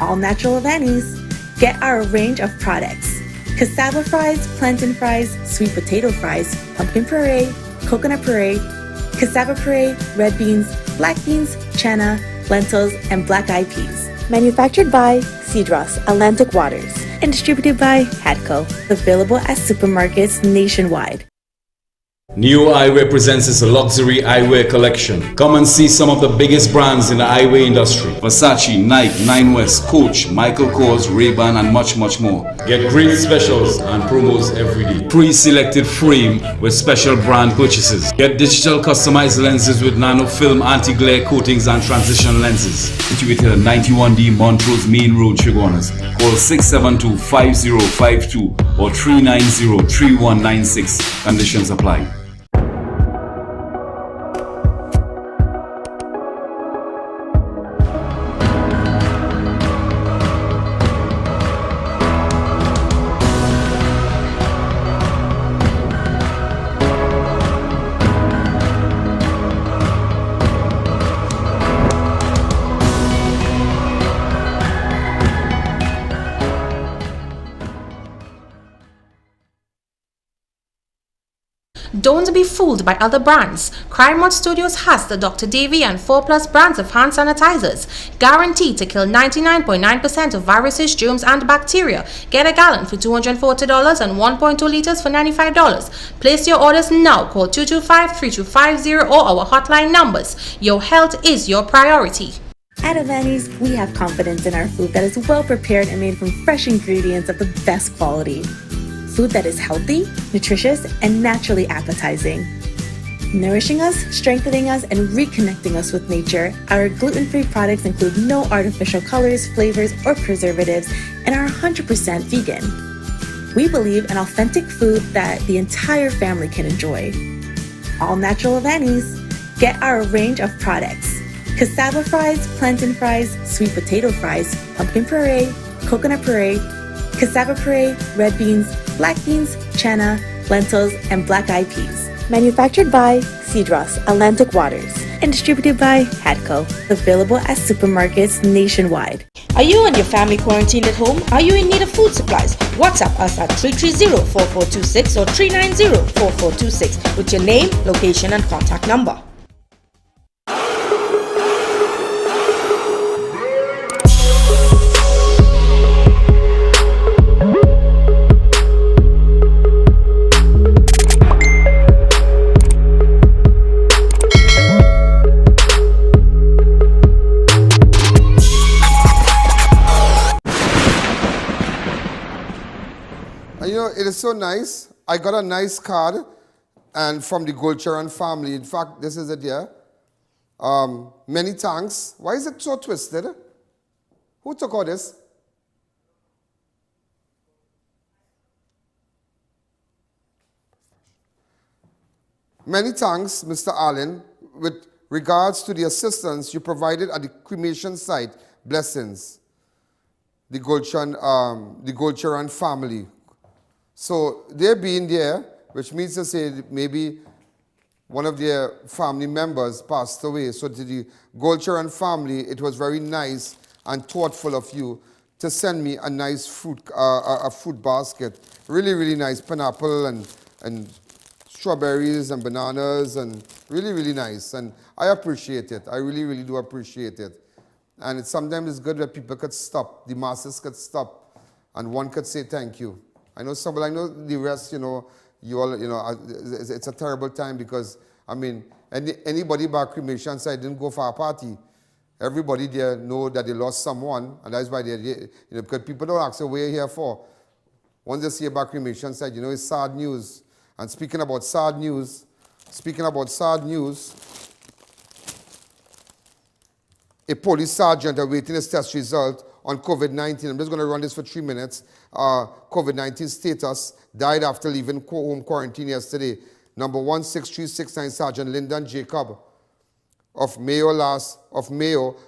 All natural Avani's. Get our range of products: cassava fries, plantain fries, sweet potato fries, pumpkin puree, coconut puree, cassava puree, red beans, black beans, chana, lentils, and black-eyed peas. Manufactured by Cedros Atlantic Waters and distributed by Hadco. Available at supermarkets nationwide. New Eyewear presents its luxury eyewear collection. Come and see some of the biggest brands in the eyewear industry: Versace, Nike, Nine West, Coach, Michael Kors, Ray-Ban, and much more. Get great specials and promos every day. Pre-selected frame with special brand purchases. Get digital customized lenses with nano film anti-glare coatings and transition lenses. Situated at 91D Montrose Main Road, Chaguanas. Call 672-5052 or 390-3196. Conditions apply. Don't be fooled by other brands. Crime Watch Studios has the Dr. Davy and 4+ brands of hand sanitizers, guaranteed to kill 99.9% of viruses, germs, and bacteria. Get a gallon for $240 and 1.2 liters for $95. Place your orders now. Call 225-3250 or our hotline numbers. Your health is your priority. At Avani's, we have confidence in our food that is well prepared and made from fresh ingredients of the best quality. Food that is healthy, nutritious, and naturally appetizing. Nourishing us, strengthening us, and reconnecting us with nature, our gluten-free products include no artificial colors, flavors, or preservatives, and are 100% vegan. We believe in authentic food that the entire family can enjoy. All natural Avani's. Get our range of products: cassava fries, plantain fries, sweet potato fries, pumpkin puree, coconut puree, cassava puree, red beans, black beans, chana, lentils, and black-eyed peas. Manufactured by Cedros Atlantic Waters and distributed by Hadco. Available at supermarkets nationwide. Are you and your family quarantined at home? Are you in need of food supplies? WhatsApp us at 330-4426 or 390-4426 with your name, location, and contact number. It is so nice. I got a nice card and from the Golcharan family. In fact, this is it here. Many thanks. Why is it so twisted? Who took all this? Many thanks, Mr. Allen, with regards to the assistance you provided at the cremation site. Blessings. The Golcharan family. So they're being there, which means to say that maybe one of their family members passed away. So to the Golcharan family, it was very nice and thoughtful of you to send me a nice fruit, a fruit basket. Really, really nice. Pineapple and strawberries and bananas, and really, really nice. And I appreciate it. I really, really do appreciate it. And sometimes it's good that people could stop, the masses could stop, and one could say thank you. I know some, but I know the rest, you all, it's a terrible time because, I mean, anybody by cremation side didn't go for a party. Everybody there know that they lost someone, and that's why because people don't ask, what are you here for? Once they see about cremation side, it's sad news. And speaking about sad news, a police sergeant awaiting his test result on COVID-19. I'm just going to run this for 3 minutes. COVID-19 status, died after leaving home quarantine yesterday. Number 16369 Sergeant Lyndon Jacob of Mayo,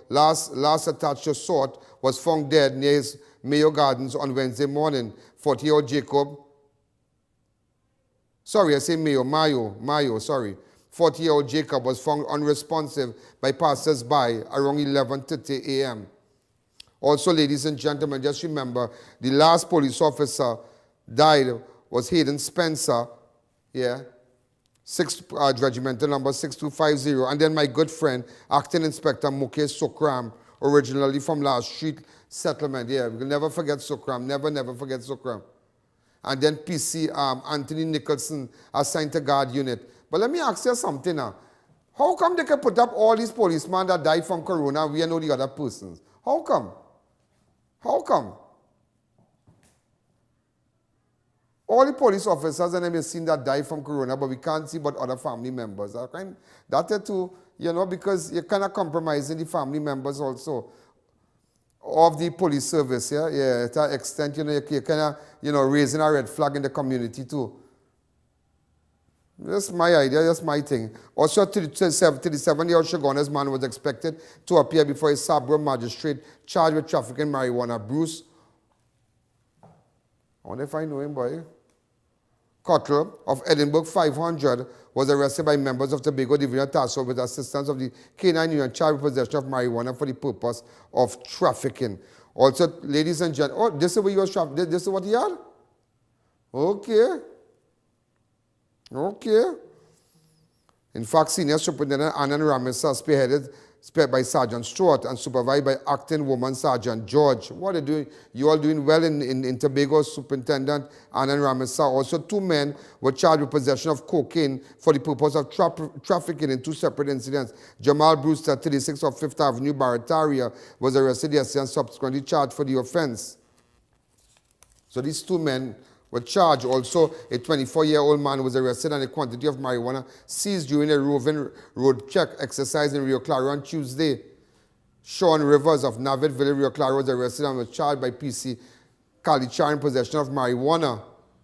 last attached to S.O.R.T, was found dead near his Mayo Gardens on Wednesday morning. 40-year-old Jacob, sorry, I say MAYO, sorry. 40-year-old Jacob was found unresponsive by passers-by around 11:30 a.m. Also, ladies and gentlemen, just remember, the last police officer died was HAYDEN Spencer, 6th Regimental number 6250. And then my good friend, Acting Inspector MUKESH SOOKRAM, originally from Last Street Settlement. Yeah, we'll never forget SOOKRAM, never forget SOOKRAM. And then PC Anthony Nicholson, assigned to guard unit. But let me ask you something now. How come they can put up all these policemen that died from corona and we know the other persons? How come? How come? All the police officers and them have seen that die from corona, but we can't see but other family members. That too, because you're kind of compromising the family members also of the police service, to that extent, you're kind of, raising a red flag in the community too. That's my idea, that's my thing. Also, 37-year-old Chaguanas man was expected to appear before a Scarborough magistrate charged with trafficking marijuana. Bruce, I wonder if I know him, boy. COTTLE of Edinburgh 500 was arrested by members of Tobago Division Task Force with assistance of the K9 Union charged with possession of marijuana for the purpose of trafficking. Also, ladies and gentlemen, this is where you was trafficking. This is what he had? Okay. Okay. In fact, Senior Superintendent I.A.N. Ramesa spearheaded by Sergeant S.O.R.T and supervised by Acting Woman Sergeant George. What are they doing? You all doing well in Tobago. Superintendent I.A.N. Ramesa. Also, 2 men were charged with possession of cocaine for the purpose of trafficking in 2 separate incidents. Jamal Brewster, 36 of 5th Avenue, Barataria, was arrested yesterday and subsequently charged for the offense. So these 2 men were charged. Also, a 24-year-old man was arrested and a quantity of marijuana seized during a roving road check exercise in Rio Claro on Tuesday. Sean Rivers of Navid Village, Rio Claro, was arrested and was charged by PC Kalichar in possession of marijuana.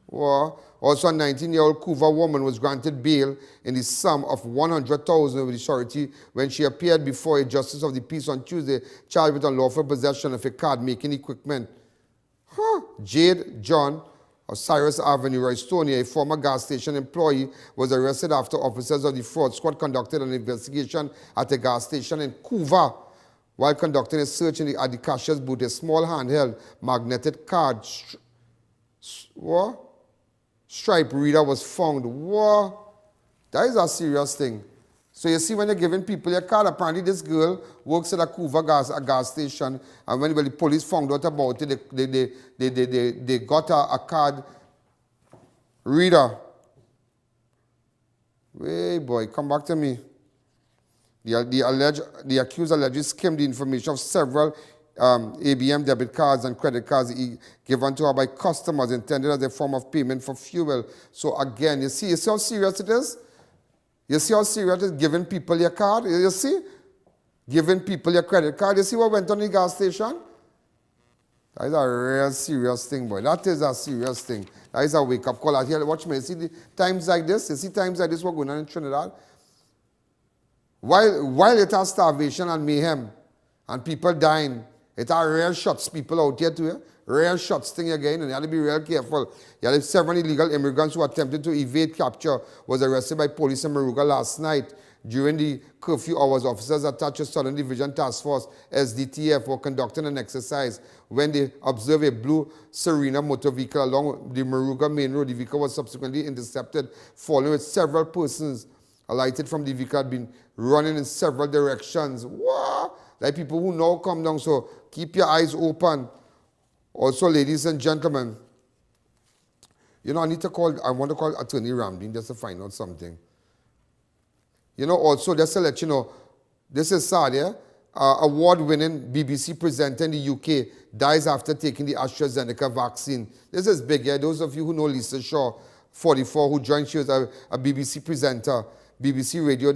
Also, a 19-year-old COUVA woman was granted bail in the sum of $100,000 with the surety when she appeared before a justice of the peace on Tuesday, charged with unlawful possession of a card-making equipment. Jade John of Cyrus Avenue, Roystonia, a former gas station employee, was arrested after officers of the fraud squad conducted an investigation at a gas station in COUVA. While conducting a search at the cashier's booth, a small handheld magnetic card stripe reader was found. That is a serious thing. So you see, when you're giving people your card, apparently this girl works at a COUVA gas station, and when the police found out about it, they got a card reader. Hey boy, come back to me. The accused allegedly skimmed the information of several ABM debit cards and credit cards given to her by customers intended as a form of payment for fuel. So again, you see how serious it is? You see how serious it is giving people your card? You see? Giving people your credit card. You see what went on in the gas station? That is a real serious thing, boy. That is a serious thing. That is a wake-up call out here. Watch me. You see the times like this? You see times like this what going on in Trinidad? While it has starvation and mayhem and people dying, it has real shots people out here too. Real shots thing again, and you have to be real careful. You have several illegal immigrants who attempted to evade capture was arrested by police in Moruga last night. During the curfew hours, officers attached to Southern Division Task Force, SDTF, were conducting an exercise when they observed a blue Serena motor vehicle along the Moruga main road. The vehicle was subsequently intercepted, following with several persons alighted from the vehicle had been running in several directions. What? Like people who now come down, so keep your eyes open. Also, ladies and gentlemen, you know, I want to call Attorney Ramdin just to find out something. You know, also, just to let you know, this is sad, yeah? Award-winning BBC presenter in the UK dies after taking the AstraZeneca vaccine. This is big, yeah? Those of you who know Lisa Shaw, 44, who joined, she was a BBC presenter, BBC Radio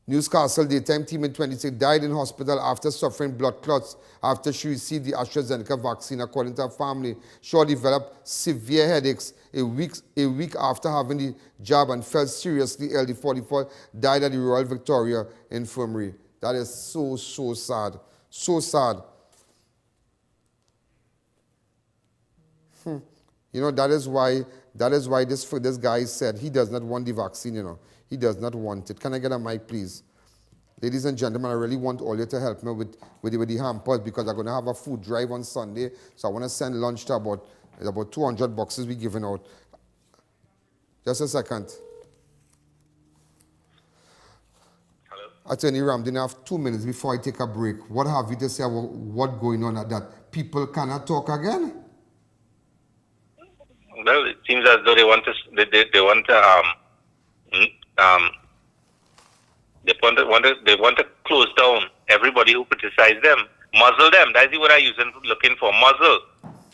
Newscastle daytime team in 26, died in hospital after suffering blood clots after she received the AstraZeneca vaccine, according to her family. Shaw developed severe headaches a week after having the jab and fell seriously ill. The 44 died at the Royal Victoria Infirmary. That is so, so sad. So sad. You know, that is why this guy said he does not want the vaccine, you know. He does not want it. Can I get a mic, please? Ladies and gentlemen, I really want all you to help me with the hampers because I'm going to have a food drive on Sunday. So I want to send lunch to about 200 boxes we're giving out. Just a second. Hello? Attorney Ramdin, I have 2 minutes before I take a break. What have you to say about what's going on at that? People cannot talk again? Well, it seems as though they want to close down everybody who criticizes them, muzzle them. That's the word I'm looking for, muzzle.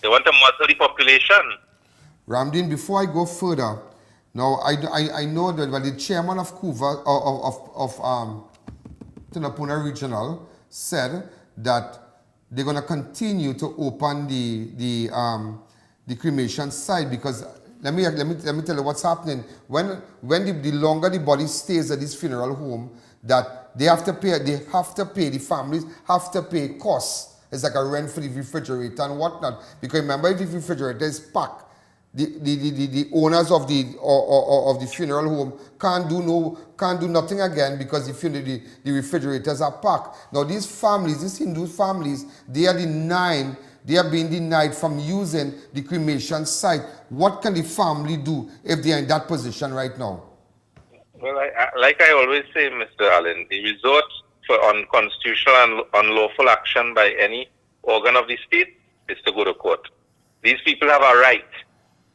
They want to muzzle the population. Ramdin, before I go further, now I know that the chairman of COUVA of Tunapuna Regional said that they're going to continue to open the cremation site because let me tell you what's happening. When the longer the body stays at this funeral home, that they have to pay. The families have to pay costs. It's like a rent for the refrigerator and whatnot. Because remember, if the refrigerator is packed, the owners of the funeral home can't do nothing again because the refrigerators are packed. Now these families, these Hindu families, they are denying they are being denied from using the cremation site. What can the family do if they are in that position right now? Well, like I always say, Mr. Allen, the resort for unconstitutional and unlawful action by any organ of the state is to go to court. These people have a right.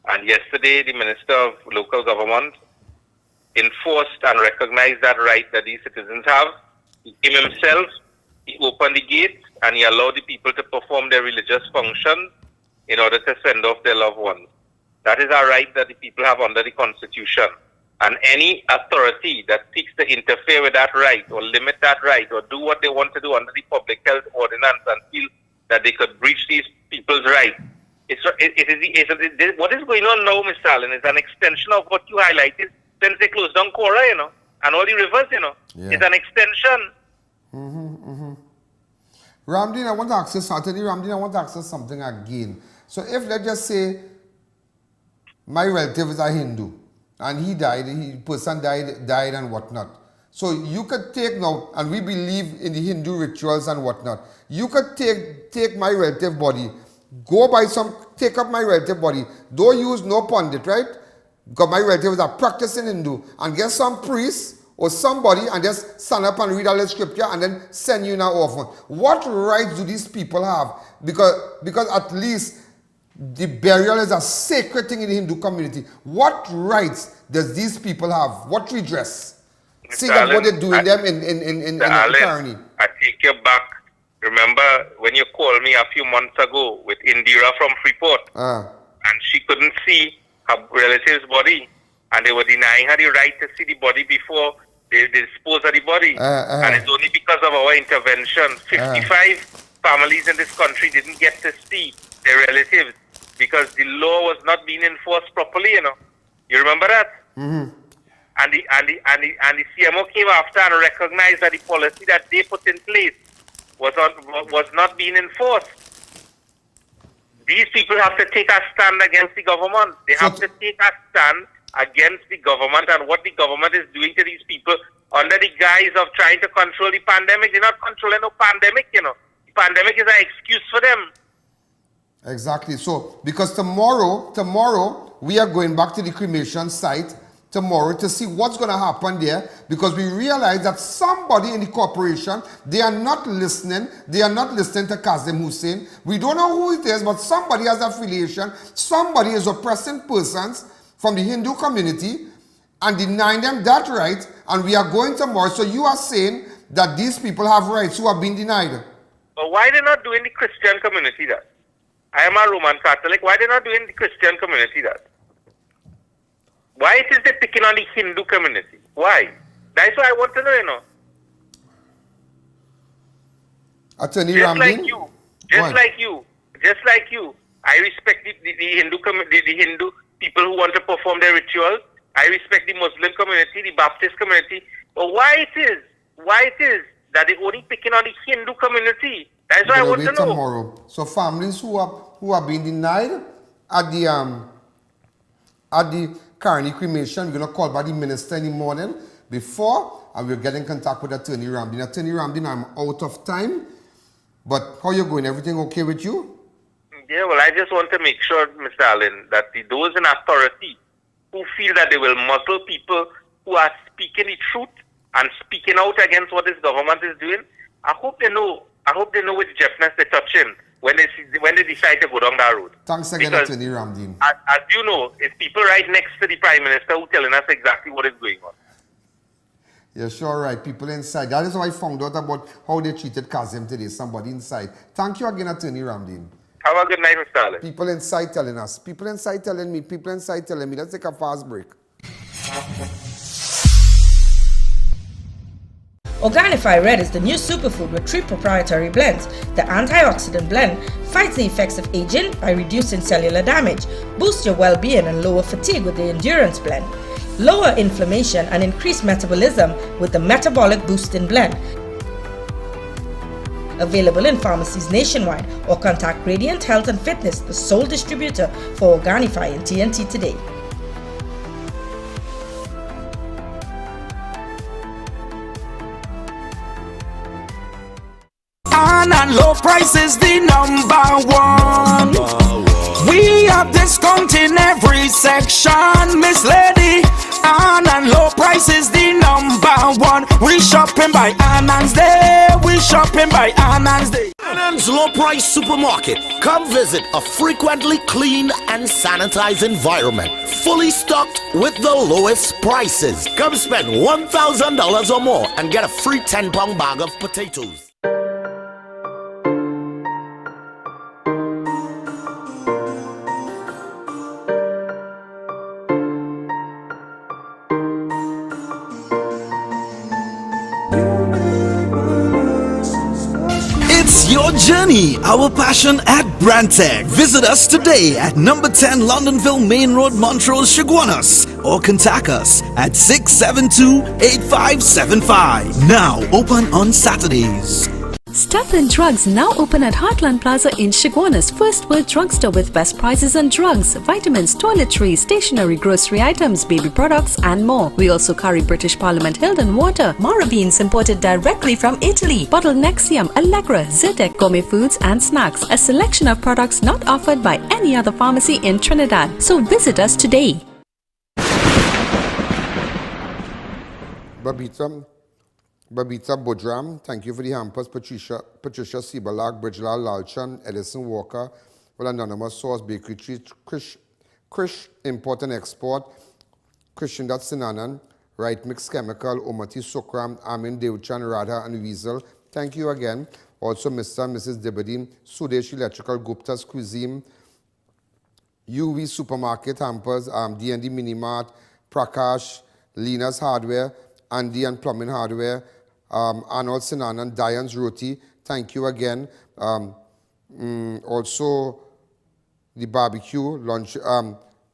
And yesterday, the Minister of Local Government enforced and recognized that right that these citizens have. He came himself, he opened the gate, and he allowed the people to perform their religious functions in order to send off their loved ones. That is a right that the people have under the Constitution. And any authority that seeks to interfere with that right or limit that right or do what they want to do under the public health ordinance and feel that they could breach these people's rights. What is going on now, Mr. Allen, is an extension of what you highlighted since they closed down Cora, and all the rivers, Yeah. It's an extension. Ramdin, I want to ask you something. Ramdin, I want to ask you something again. So if, let's just say, my relative is a Hindu, and he died, person died and whatnot. So you could take now, and we believe in the Hindu rituals and whatnot, you could take my relative body, take up my relative body, don't use no pundit, right? Because my relatives are practicing Hindu, and get some priest or somebody and just stand up and read all the scripture and then send you in an orphan. What rights do these people have? Because at least the burial is a sacred thing in the Hindu community. What rights does these people have? What redress? See that what they're doing them in Kearney. I take you back. Remember when you called me a few months ago with Indira from Freeport, and she couldn't see her relative's body, and they were denying her the right to see the body before they dispose of the body. And it's only because of our intervention. 55 families in this country didn't get to see their relatives because the law was not being enforced properly, You remember that? Mm-hmm. And the CMO came after and recognized that the policy that they put in place was not being enforced. These people have to take a stand against the government. They have to take a stand against the government and what the government is doing to these people under the guise of trying to control the pandemic. They're not controlling no pandemic, The pandemic is an excuse for them. Exactly. So, because tomorrow, we are going back to the cremation site tomorrow to see what's going to happen there, because we realize that somebody in the corporation, they are not listening. They are not listening to Kazim Hussein. We don't know who it is, but somebody has affiliation. Somebody is oppressing persons from the Hindu community and denying them that right, and we are going tomorrow. So you are saying that these people have rights who have been denied. But why they not doing the Christian community that? I am a Roman Catholic. Why they not doing the Christian community that? Why it is they picking on the Hindu community? Why? That's what I want to know, Attorney Just Ramdin? like you, I respect the Hindu community, the Hindu people who want to perform their rituals. I respect the Muslim community, the Baptist community. But why it is that they only picking on the Hindu community? That's what I want to know. Tomorrow. So families who are being denied at the Kearney cremation, we're going to call by the minister in the morning before, and we'll get in contact with Attorney Ramdin. Attorney Ramdin, I'm out of time, but how you going? Everything okay with you? Yeah, well, I just want to make sure, Mr. Allen, that those in authority who feel that they will muzzle people who are speaking the truth and speaking out against what this government is doing, I hope they know which deafness they're touching when they decide to go down that road. Thanks again, Attorney Ramdin. As you know, it's people right next to the Prime Minister who telling us exactly what is going on. You're sure right. People inside. That is how I found out about how they treated Kazim today. Somebody inside. Thank you again, Attorney Ramdin. Have a good night, Mr. Allen. People inside telling us. People inside telling me. People inside telling me. Let's take a fast break. Organifi Red is the new superfood with 3 proprietary blends. The antioxidant blend fights the effects of aging by reducing cellular damage, boosts your well-being and lower fatigue with the endurance blend, lower inflammation and increase metabolism with the metabolic boosting blend. Available in pharmacies nationwide, or contact Radiant Health and Fitness, the sole distributor for Organifi and TNT today. On and low prices the number one. We have discount in every section, Miss Lady. On and low prices the number one. We shopping by Anan's Day. We shopping by Anan's Day. Anan's Low Price Supermarket. Come visit a frequently clean and sanitized environment. Fully stocked with the lowest prices. Come spend $1,000 or more and get a free 10-pound bag of potatoes. It's your journey, our passion at Brandtech. Visit us today at number 10 Londonville Main Road, Montrose, Chaguanas, or contact us at 672-8575. Now open on Saturdays. Stuff and Drugs now open at Heartland Plaza in Chaguanas, first world drugstore with best prices on drugs, vitamins, toiletries, stationery, grocery items, baby products and more. We also carry British Parliament HAYDEN water, Mara beans imported directly from Italy, bottled Nexium, Allegra, Zyrtec, gourmet foods and snacks, a selection of products not offered by any other pharmacy in Trinidad. So visit us today. Babita Bodram, thank you for the hampers. Patricia Sibalak, Bridgelal Lalchan, Edison Walker, Well Anonymous, Source Bakery Treat, Krish Import and Export, Christian Sinanan, Right Mix Chemical, Omati SOOKRAM, Amin Devchan, Radha and Weasel. Thank you again. Also Mr. and Mrs. Debadin, Sudesh Electrical, Gupta's Cuisine, UV Supermarket Hampers, D&D Minimart, Prakash, Lina's Hardware, Andy and Plumbing Hardware, Arnold Sinanan, Diane's Roti, thank you again. Also, the barbecue, lunch,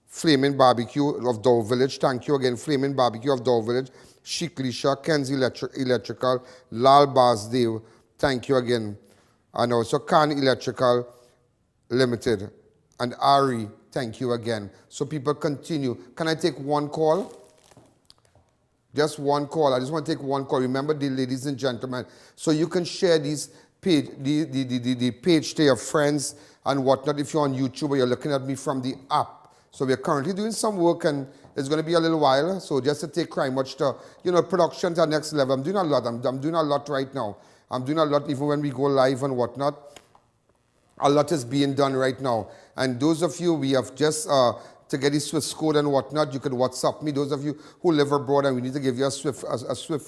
Flaming Barbecue of Dow Village, thank you again. Flaming Barbecue of Dow Village, Chic Lisha, Ken's Electrical, Lal Basdale, thank you again. And also Khan Electrical Limited, and Ari, thank you again. So people continue. Can I take one call? Just one call. I just want to take one call. Remember, the ladies and gentlemen, so you can share these page, the page to your friends and whatnot. If you're on YouTube or you're looking at me from the app. So we're currently doing some work, and it's going to be a little while. So just to take Crime Watch to, production to the next level. I'm doing a lot. I'm doing a lot right now. I'm doing a lot even when we go live and whatnot. A lot is being done right now. And those of you, we have just... to get the Swift code and whatnot, you can WhatsApp me. Those of you who live abroad and we need to give you a Swift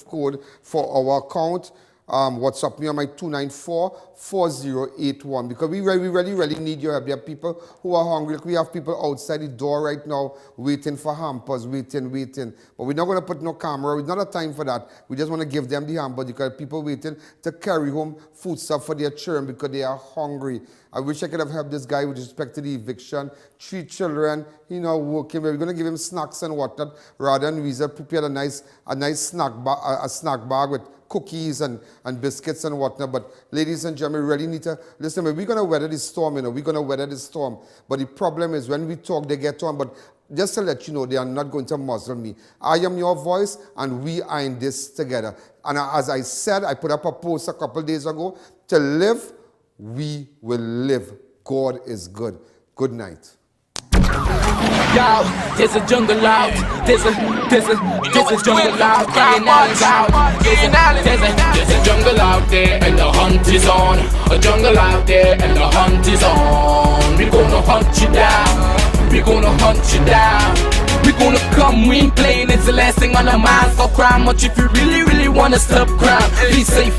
code for our account, WhatsApp me on my 294-4081 because we really need your help. There are people who are hungry. We have people outside the door right now waiting for hampers, waiting. But we're not going to put no camera. It's not a time for that. We just want to give them the hamper because people waiting to carry home food stuff for their children because they are hungry. I wish I could have helped this guy with respect to the eviction. 3 children, working. We're going to give him snacks and whatnot. Rather than Weezer prepared a nice snack bag with cookies and biscuits and whatnot. But ladies and gentlemen, we really need to listen. We're going to weather this storm, We're going to weather this storm. But the problem is when we talk, they get on. But just to let you know, they are not going to muzzle me. I am your voice, and we are in this together. And as I said, I put up a post a couple days ago. To live, we will live. God is good. Good night. Yo, there's a jungle out. There's a jungle out. There's a jungle out there and the hunt is on. A jungle out there and the hunt is on. We gonna hunt you down. We gonna hunt you down. We gonna come, we ain't playing. It's the last thing on our minds. So crime much if you really wanna stop crime. Be safe.